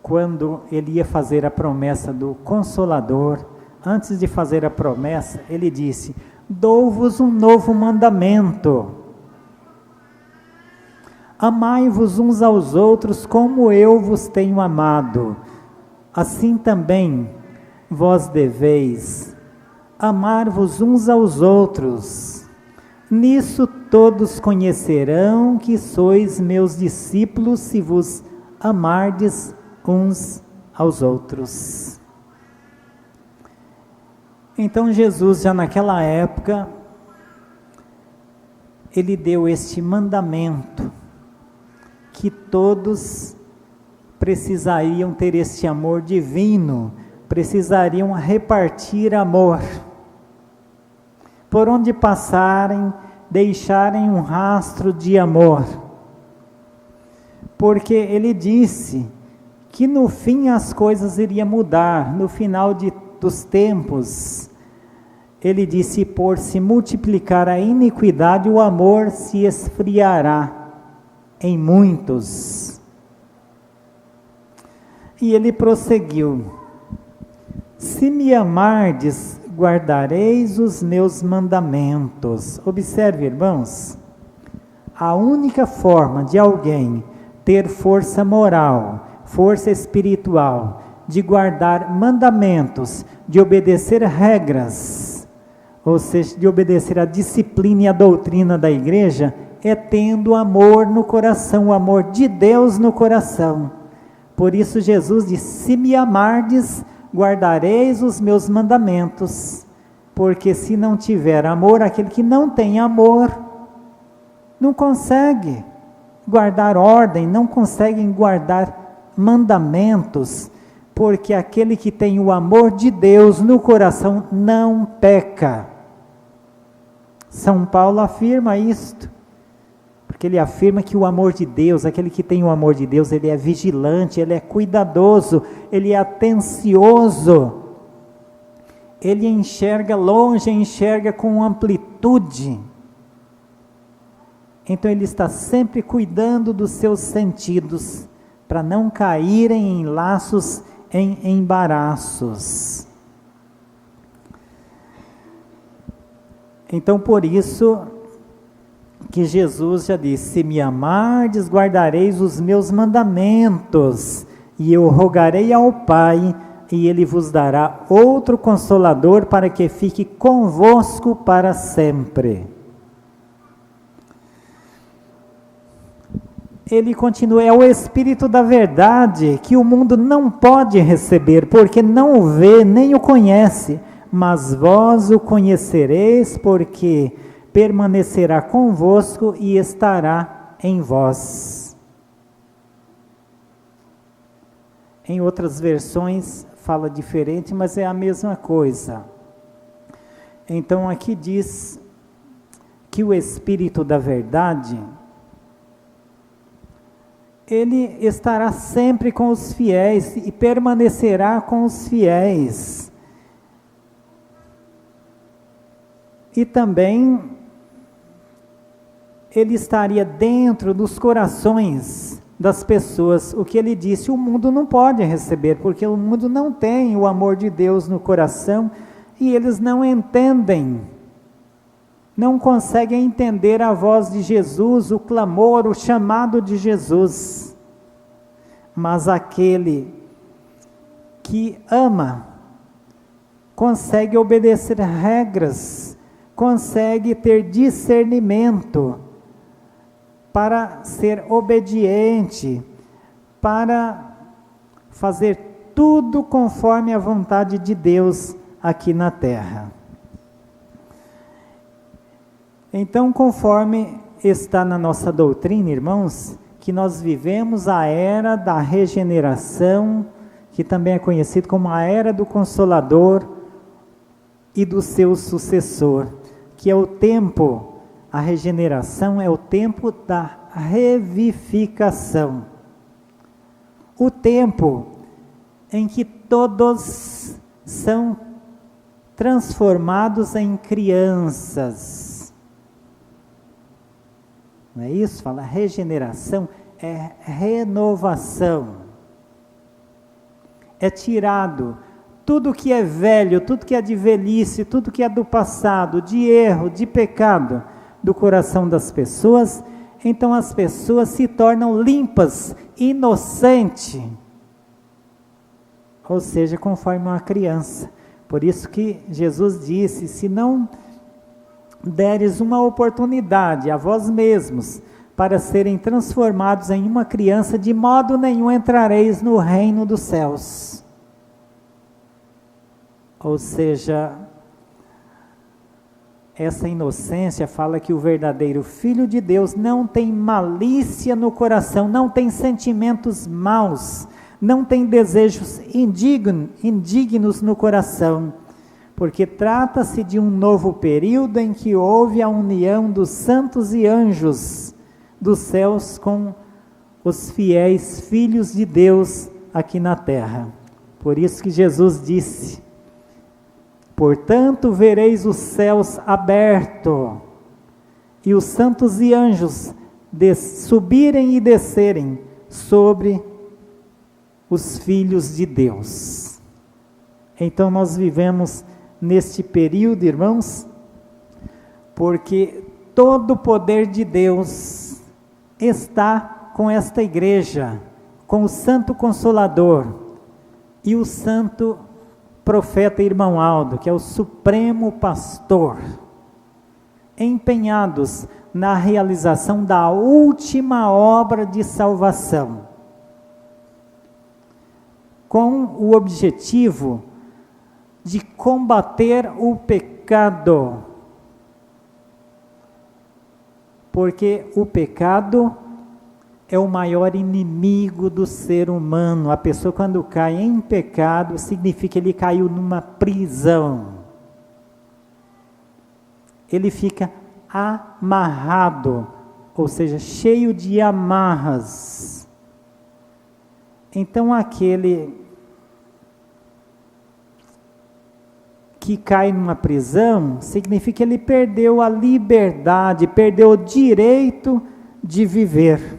quando ele ia fazer a promessa do Consolador, antes de fazer a promessa, ele disse: dou-vos um novo mandamento. Amai-vos uns aos outros como eu vos tenho amado. Assim também vós deveis amar-vos uns aos outros. Nisso todos conhecerão que sois meus discípulos, se vos amardes uns aos outros. Então Jesus, já naquela época, ele deu este mandamento, que todos precisariam ter este amor divino, precisariam repartir amor. Por onde passarem, deixarem um rastro de amor. Porque ele disse que no fim as coisas iriam mudar, no final dos tempos. Ele disse: por se multiplicar a iniquidade, o amor se esfriará em muitos. E ele prosseguiu: se me amardes, guardareis os meus mandamentos. Observe, irmãos, a única forma de alguém ter força moral, força espiritual, de guardar mandamentos, de obedecer regras, ou seja, de obedecer a disciplina e a doutrina da igreja, é tendo amor no coração, o amor de Deus no coração. Por isso Jesus disse: se me amardes, guardareis os meus mandamentos, porque se não tiver amor, aquele que não tem amor, não consegue guardar ordem, não consegue guardar mandamentos, porque aquele que tem o amor de Deus no coração não peca. São Paulo afirma isto, porque ele afirma que o amor de Deus, aquele que tem o amor de Deus, ele é vigilante, ele é cuidadoso, ele é atencioso, ele enxerga longe, enxerga com amplitude. Então ele está sempre cuidando dos seus sentidos, para não caírem em laços, em embaraços. Então por isso que Jesus já disse: se me amardes, guardareis os meus mandamentos, e eu rogarei ao Pai, e Ele vos dará outro Consolador, para que fique convosco para sempre. Ele continua: é o Espírito da verdade, que o mundo não pode receber, porque não o vê, nem o conhece, mas vós o conhecereis, porque permanecerá convosco e estará em vós. Em outras versões fala diferente, mas é a mesma coisa. Então aqui diz que o Espírito da verdade, ele estará sempre com os fiéis e permanecerá com os fiéis. E também ele estaria dentro dos corações das pessoas. O que ele disse, o mundo não pode receber, porque o mundo não tem o amor de Deus no coração, e eles não entendem, não conseguem entender a voz de Jesus, o clamor, o chamado de Jesus. Mas aquele que ama, consegue obedecer regras, consegue ter discernimento para ser obediente, para fazer tudo conforme a vontade de Deus aqui na terra. Então, conforme está na nossa doutrina, irmãos, que nós vivemos a era da regeneração, que também é conhecido como a era do Consolador e do seu sucessor, que é o tempo, a regeneração é o tempo da revivificação. O tempo em que todos são transformados em crianças. Não é isso? Fala, regeneração é renovação. É tirado tudo que é velho, tudo que é de velhice, tudo que é do passado, de erro, de pecado, do coração das pessoas. Então as pessoas se tornam limpas, inocentes. Ou seja, conforme uma criança. Por isso que Jesus disse, se não deres uma oportunidade a vós mesmos, para serem transformados em uma criança, de modo nenhum entrareis no reino dos céus. Ou seja, essa inocência fala que o verdadeiro Filho de Deus não tem malícia no coração, não tem sentimentos maus, não tem desejos indignos no coração, porque trata-se de um novo período em que houve a união dos santos e anjos dos céus com os fiéis filhos de Deus aqui na terra. Por isso que Jesus disse, portanto vereis os céus abertos, e os santos e anjos subirem e descerem sobre os filhos de Deus. Então nós vivemos neste período, irmãos, porque todo o poder de Deus está com esta igreja, com o Santo Consolador e o Santo Profeta Irmão Aldo, que é o Supremo Pastor, empenhados na realização da última obra de salvação, com o objetivo de combater o pecado, porque o pecado é o maior inimigo do ser humano. A pessoa, quando cai em pecado, significa que ele caiu numa prisão. Ele fica amarrado, ou seja, cheio de amarras. Então aquele que cai numa prisão, significa que ele perdeu a liberdade, perdeu o direito de viver.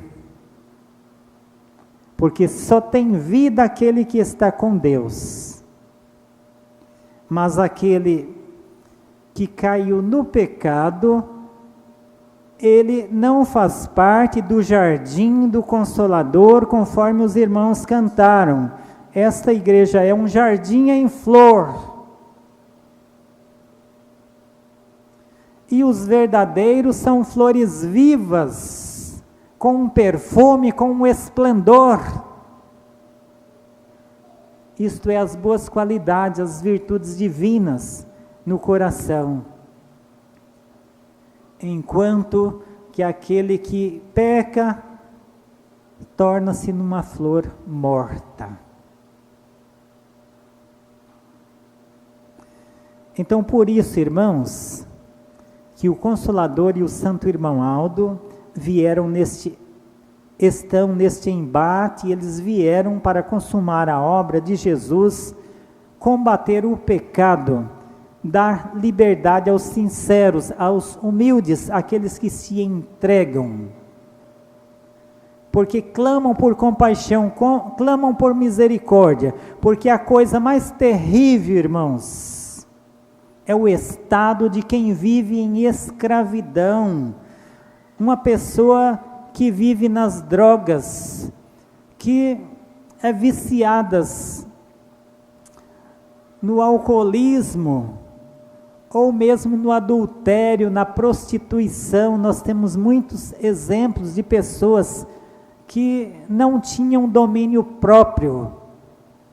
Porque só tem vida aquele que está com Deus. Mas aquele que caiu no pecado, ele não faz parte do jardim do Consolador, conforme os irmãos cantaram. Esta igreja é um jardim em flor. E os verdadeiros são flores vivas, com um perfume, com um esplendor. Isto é, as boas qualidades, as virtudes divinas no coração. Enquanto que aquele que peca, torna-se numa flor morta. Então, por isso, irmãos, que o Consolador e o Santo Irmão Aldo estão neste embate, eles vieram para consumar a obra de Jesus, combater o pecado, dar liberdade aos sinceros, aos humildes, aqueles que se entregam, porque clamam por compaixão, clamam por misericórdia, porque a coisa mais terrível, irmãos, é o estado de quem vive em escravidão. Uma pessoa que vive nas drogas, que é viciadas no alcoolismo, ou mesmo no adultério, na prostituição. Nós temos muitos exemplos de pessoas que não tinham domínio próprio,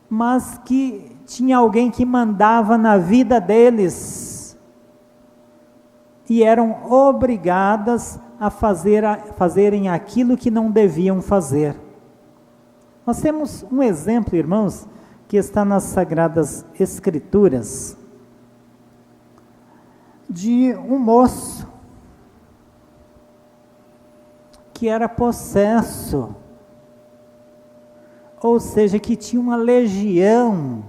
mas que tinha alguém que mandava na vida deles, e eram obrigadas a fazerem aquilo que não deviam fazer. Nós temos um exemplo, irmãos, que está nas Sagradas Escrituras, de um moço que era possesso, ou seja, que tinha uma legião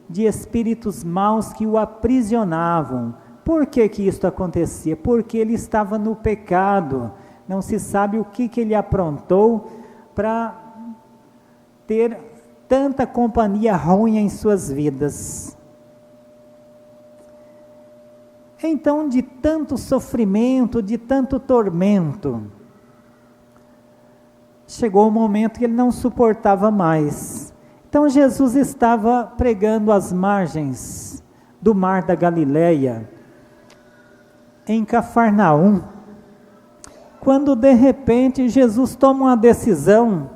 de espíritos maus que o aprisionavam. Por que que isto acontecia? Porque ele estava no pecado. Não se sabe o que ele aprontou para ter tanta companhia ruim em suas vidas. Então, de tanto sofrimento, de tanto tormento, chegou o momento que ele não suportava mais. Então Jesus estava pregando às margens do mar da Galileia, em Cafarnaum, quando de repente Jesus toma uma decisão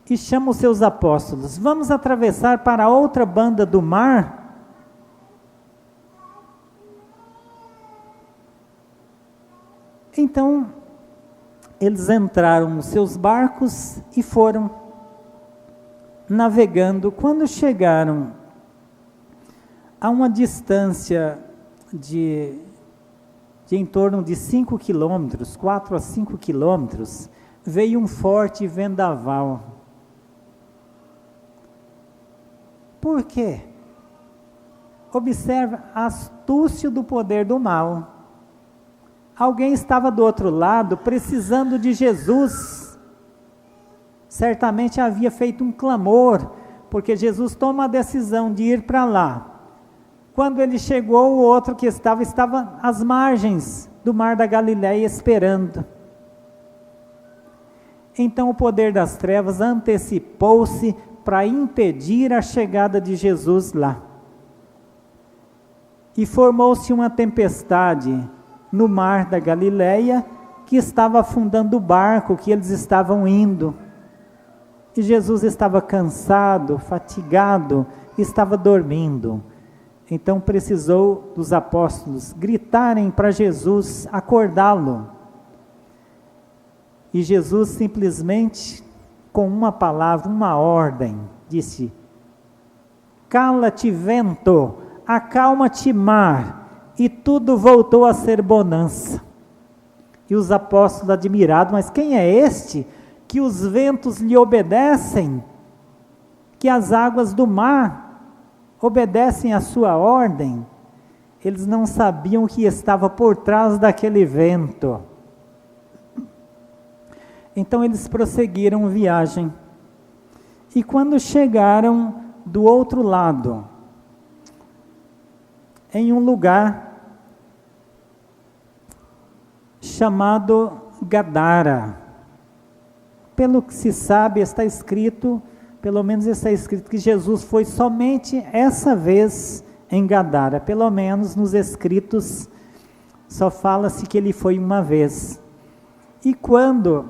e chama os seus apóstolos: vamos atravessar para a outra banda do mar? Então, eles entraram nos seus barcos e foram navegando. Quando chegaram a uma distância de em torno de 5 quilômetros, 4 a 5 quilômetros, veio um forte vendaval. Por quê? Observa a astúcia do poder do mal. Alguém estava do outro lado precisando de Jesus. Certamente havia feito um clamor, porque Jesus toma a decisão de ir para lá. Quando ele chegou, o outro que estava às margens do mar da Galileia esperando. Então o poder das trevas antecipou-se para impedir a chegada de Jesus lá. E formou-se uma tempestade no mar da Galileia, que estava afundando o barco que eles estavam indo. E Jesus estava cansado, fatigado, estava dormindo. Então precisou dos apóstolos gritarem para Jesus acordá-lo. E Jesus simplesmente, com uma palavra, uma ordem, disse: cala-te vento, acalma-te mar. E tudo voltou a ser bonança. E os apóstolos admirados: mas quem é este que os ventos lhe obedecem? Que as águas do mar obedecem à sua ordem? Eles não sabiam o que estava por trás daquele vento. Então eles prosseguiram viagem. E quando chegaram do outro lado, em um lugar chamado Gadara. Pelo que se sabe, está escrito, pelo menos está escrito que Jesus foi somente essa vez em Gadara. Pelo menos nos escritos só fala-se que ele foi uma vez. E quando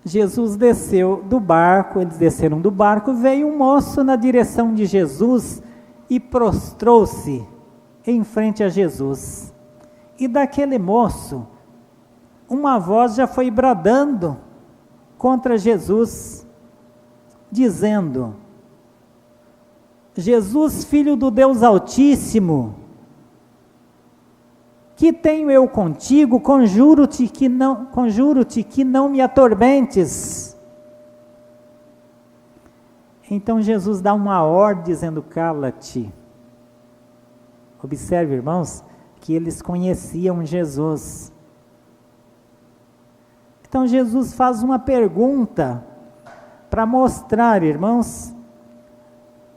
Jesus desceu do barco, eles desceram do barco, veio um moço na direção de Jesus e prostrou-se em frente a Jesus. E daquele moço, uma voz já foi bradando contra Jesus, dizendo: Jesus, filho do Deus Altíssimo, que tenho eu contigo? Conjuro-te que não me atormentes. Então Jesus dá uma ordem dizendo: cala-te. Observe, irmãos, que eles conheciam Jesus. Então Jesus faz uma pergunta para mostrar, irmãos,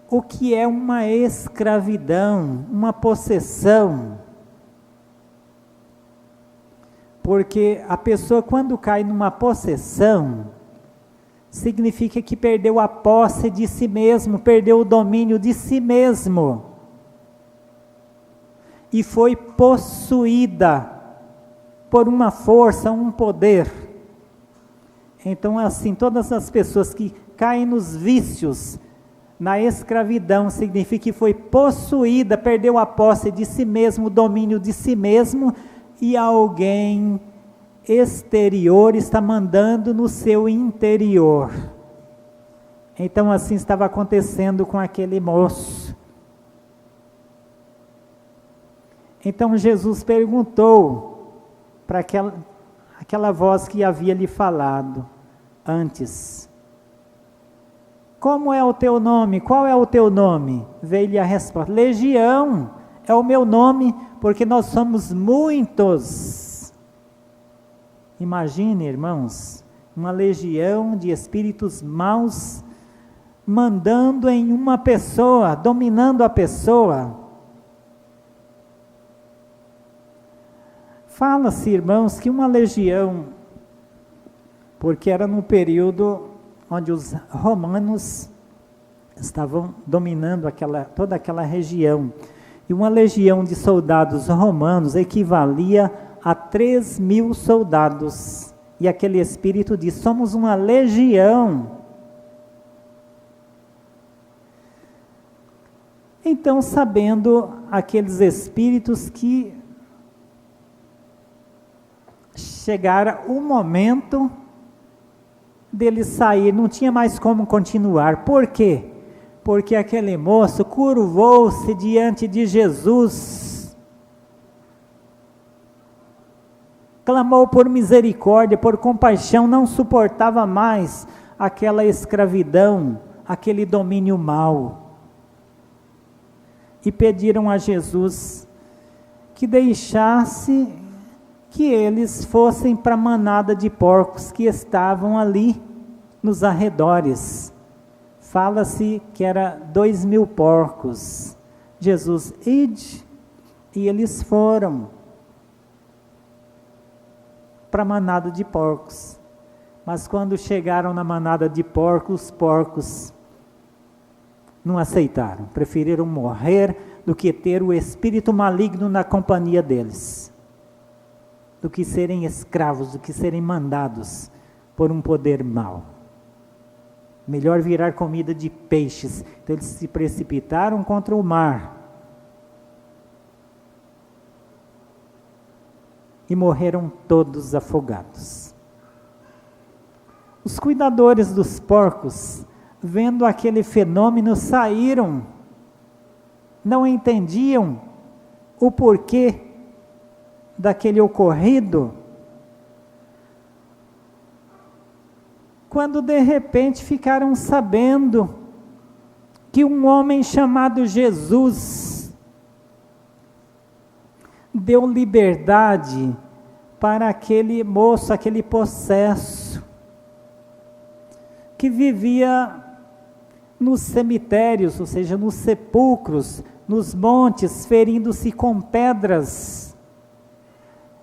o que é uma escravidão, uma possessão. Porque a pessoa, quando cai numa possessão, significa que perdeu a posse de si mesmo, perdeu o domínio de si mesmo. E foi possuída por uma força, um poder. Então, assim, todas as pessoas que caem nos vícios, na escravidão, significa que foi possuída, perdeu a posse de si mesmo, o domínio de si mesmo, e alguém exterior está mandando no seu interior. Então, assim estava acontecendo com aquele moço. Então Jesus perguntou para aquela voz que havia lhe falado antes: como é o teu nome? Qual é o teu nome? Veio-lhe a resposta: Legião é o meu nome, porque nós somos muitos. Imagine, irmãos, uma legião de espíritos maus mandando em uma pessoa, dominando a pessoa. Fala-se, irmãos, que uma legião, porque era no período onde os romanos estavam dominando toda aquela região, e uma legião de soldados romanos equivalia a 3.000 soldados, e aquele espírito diz: somos uma legião. Então, sabendo aqueles espíritos que chegara o momento dele sair, não tinha mais como continuar. Por quê? Porque aquele moço curvou-se diante de Jesus, clamou por misericórdia, por compaixão, não suportava mais aquela escravidão, aquele domínio mau. E pediram a Jesus que deixasse que eles fossem para a manada de porcos que estavam ali nos arredores. Fala-se que era 2.000 porcos. Jesus: ide, e eles foram para a manada de porcos. Mas quando chegaram na manada de porcos, os porcos não aceitaram, preferiram morrer do que ter o espírito maligno na companhia deles, do que serem escravos, do que serem mandados por um poder mau. Melhor virar comida de peixes. Então eles se precipitaram contra o mar e morreram todos afogados. Os cuidadores dos porcos, vendo aquele fenômeno, saíram, não entendiam o porquê daquele ocorrido, quando de repente ficaram sabendo que um homem chamado Jesus deu liberdade para aquele moço, aquele possesso, que vivia nos cemitérios, ou seja, nos sepulcros, nos montes, ferindo-se com pedras,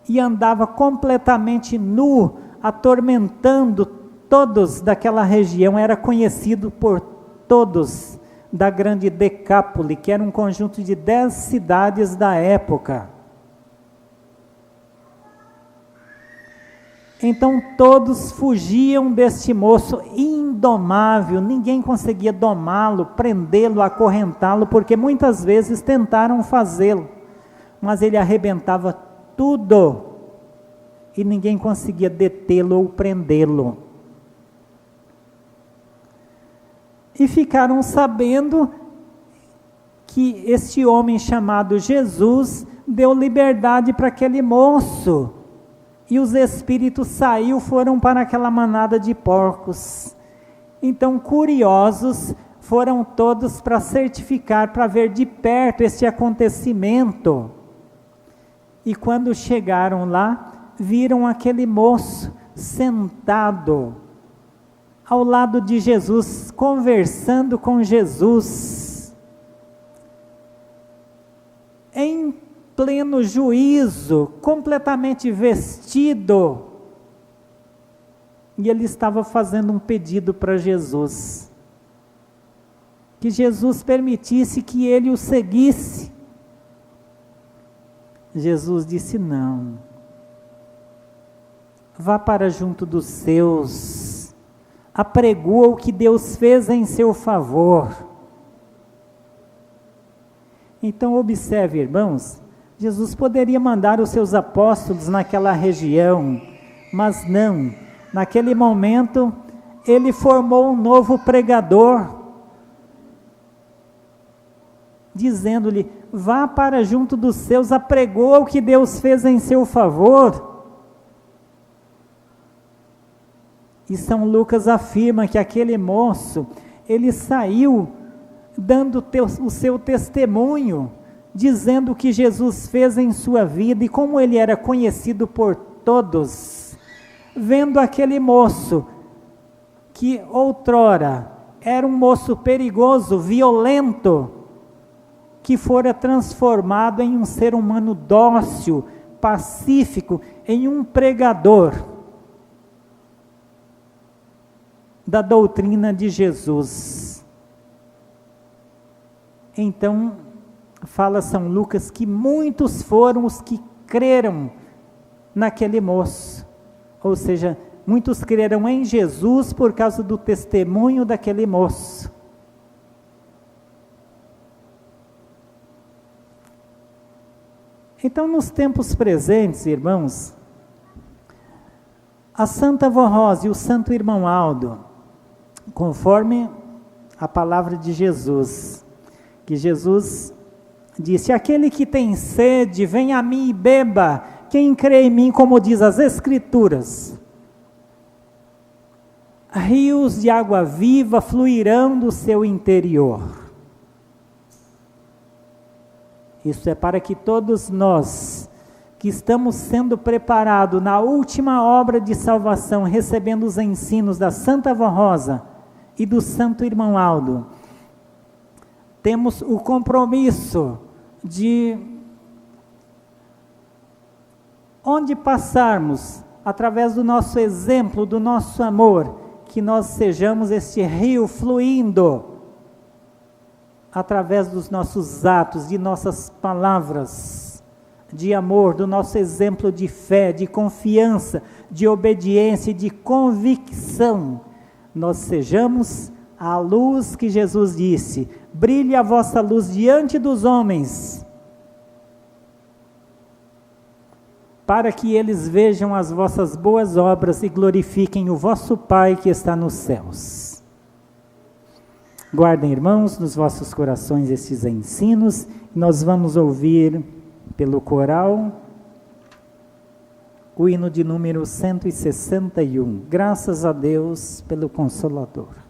e andava completamente nu, atormentando todos daquela região. Era conhecido por todos da grande Decápole, que era um conjunto de 10 cidades da época. Então todos fugiam deste moço indomável, ninguém conseguia domá-lo, prendê-lo, acorrentá-lo, porque muitas vezes tentaram fazê-lo, mas ele arrebentava tudo e ninguém conseguia detê-lo ou prendê-lo. E ficaram sabendo que este homem chamado Jesus deu liberdade para aquele moço. E os espíritos saíram, foram para aquela manada de porcos. Então, curiosos, foram todos para certificar, para ver de perto este acontecimento. E quando chegaram lá, viram aquele moço sentado ao lado de Jesus, conversando com Jesus, em pleno juízo, completamente vestido, e ele estava fazendo um pedido para Jesus, que Jesus permitisse que ele o seguisse. Jesus disse: não, vá para junto dos seus, apregoa o que Deus fez em seu favor. Então observe, irmãos, Jesus poderia mandar os seus apóstolos naquela região, mas não. Naquele momento, ele formou um novo pregador, dizendo-lhe: vá para junto dos seus, apregoa o que Deus fez em seu favor. E São Lucas afirma que aquele moço, ele saiu dando o seu testemunho, dizendo o que Jesus fez em sua vida e como ele era conhecido por todos. Vendo aquele moço, que outrora era um moço perigoso, violento, que fora transformado em um ser humano dócil, pacífico, em um pregador da doutrina de Jesus. Então, fala São Lucas que muitos foram os que creram naquele moço, ou seja, muitos creram em Jesus por causa do testemunho daquele moço. Então, nos tempos presentes, irmãos, a Santa Vó Rosa e o Santo Irmão Aldo, conforme a palavra de Jesus, que Jesus disse: aquele que tem sede, vem a mim e beba, quem crê em mim, como diz as Escrituras, rios de água viva fluirão do seu interior. Isso é para que todos nós, que estamos sendo preparados na última obra de salvação, recebendo os ensinos da Santa Vó Rosa e do Santo Irmão Aldo, temos o compromisso de, onde passarmos, através do nosso exemplo, do nosso amor, que nós sejamos este rio fluindo, através dos nossos atos, de nossas palavras, de amor, do nosso exemplo de fé, de confiança, de obediência e de convicção, nós sejamos a luz que Jesus disse: brilhe a vossa luz diante dos homens, para que eles vejam as vossas boas obras e glorifiquem o vosso Pai que está nos céus. Guardem, irmãos, nos vossos corações estes ensinos, e nós vamos ouvir pelo coral o hino de número 161. Graças a Deus pelo Consolador.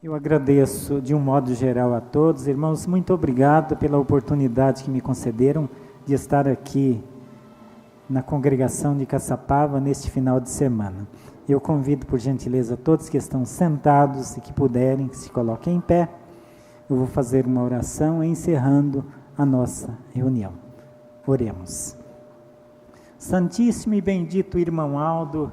Eu agradeço de um modo geral a todos. Irmãos, muito obrigado pela oportunidade que me concederam de estar aqui na congregação de Caçapava neste final de semana. Eu convido, por gentileza, todos que estão sentados e que puderem, que se coloquem em pé. Eu vou fazer uma oração encerrando a nossa reunião. Oremos. Santíssimo e bendito irmão Aldo,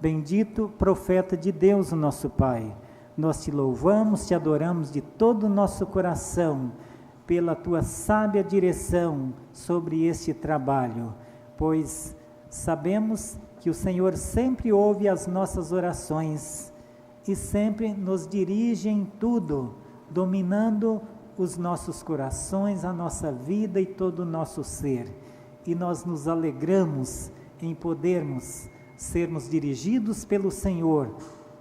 bendito profeta de Deus, o nosso Pai, nós te louvamos, te adoramos de todo o nosso coração pela tua sábia direção sobre este trabalho, pois sabemos que o Senhor sempre ouve as nossas orações e sempre nos dirige em tudo, dominando os nossos corações, a nossa vida e todo o nosso ser. E nós nos alegramos em podermos sermos dirigidos pelo Senhor,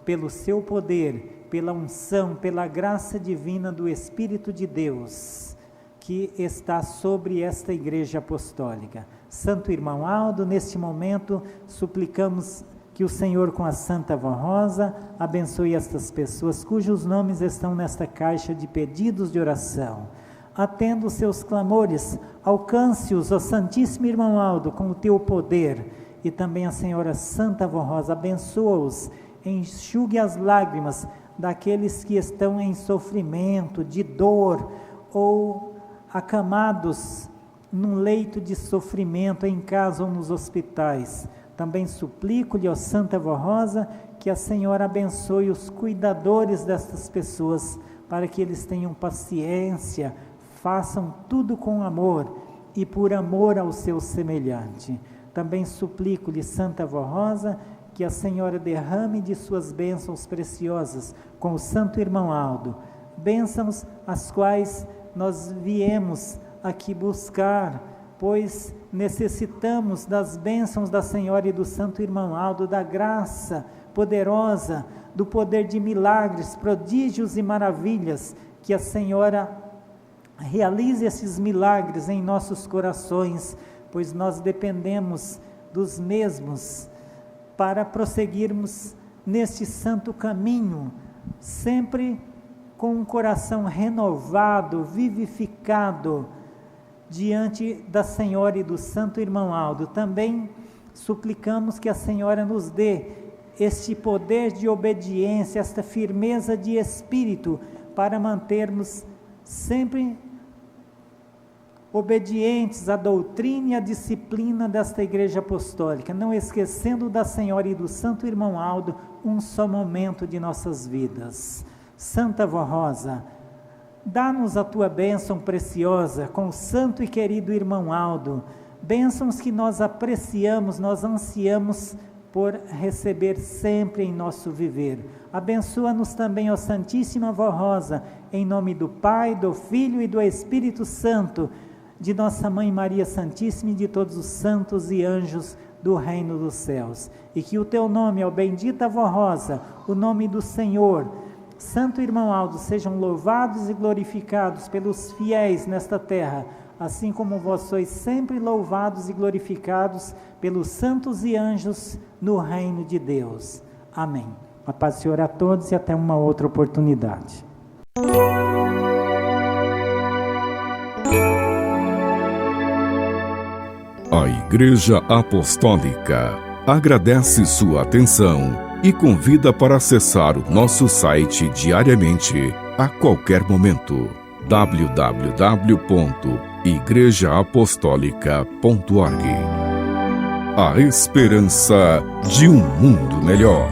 pelo seu poder, pela unção, pela graça divina do Espírito de Deus, que está sobre esta igreja apostólica. Santo irmão Aldo, neste momento, suplicamos que o Senhor, com a Santa Vó Rosa, abençoe estas pessoas cujos nomes estão nesta caixa de pedidos de oração. Atenda os seus clamores, alcance-os, ó Santíssimo irmão Aldo, com o teu poder, e também a Senhora Santa Vó Rosa, abençoa-os, enxugue as lágrimas, daqueles que estão em sofrimento, de dor, ou acamados num leito de sofrimento em casa ou nos hospitais. Também suplico-lhe, ó Santa Vó Rosa, que a Senhora abençoe os cuidadores destas pessoas, para que eles tenham paciência, façam tudo com amor e por amor ao seu semelhante. Também suplico-lhe, Santa Vó Rosa, que a Senhora derrame de suas bênçãos preciosas com o Santo Irmão Aldo, bênçãos as quais nós viemos aqui buscar, pois necessitamos das bênçãos da Senhora e do Santo Irmão Aldo, da graça poderosa, do poder de milagres, prodígios e maravilhas, que a Senhora realize esses milagres em nossos corações, pois nós dependemos dos mesmos para prosseguirmos neste santo caminho, sempre com um coração renovado, vivificado, diante da Senhora e do Santo Irmão Aldo. Também suplicamos que a Senhora nos dê este poder de obediência, esta firmeza de espírito, para mantermos sempre obedientes à doutrina e à disciplina desta Igreja Apostólica, não esquecendo da Senhora e do Santo Irmão Aldo um só momento de nossas vidas. Santa Vó Rosa, dá-nos a tua bênção preciosa com o santo e querido Irmão Aldo, bênçãos que nós apreciamos, nós ansiamos por receber sempre em nosso viver. Abençoa-nos também, ó Santíssima Vó Rosa, em nome do Pai, do Filho e do Espírito Santo, de nossa Mãe Maria Santíssima e de todos os santos e anjos do reino dos céus. E que o teu nome, ó bendita Vó Rosa, o nome do Senhor, Santo Irmão Aldo, sejam louvados e glorificados pelos fiéis nesta terra, assim como vós sois sempre louvados e glorificados pelos santos e anjos no reino de Deus. Amém. A paz do Senhor a todos e até uma outra oportunidade. A Igreja Apostólica agradece sua atenção e convida para acessar o nosso site diariamente, a qualquer momento. www.igrejaapostólica.org. A esperança de um mundo melhor.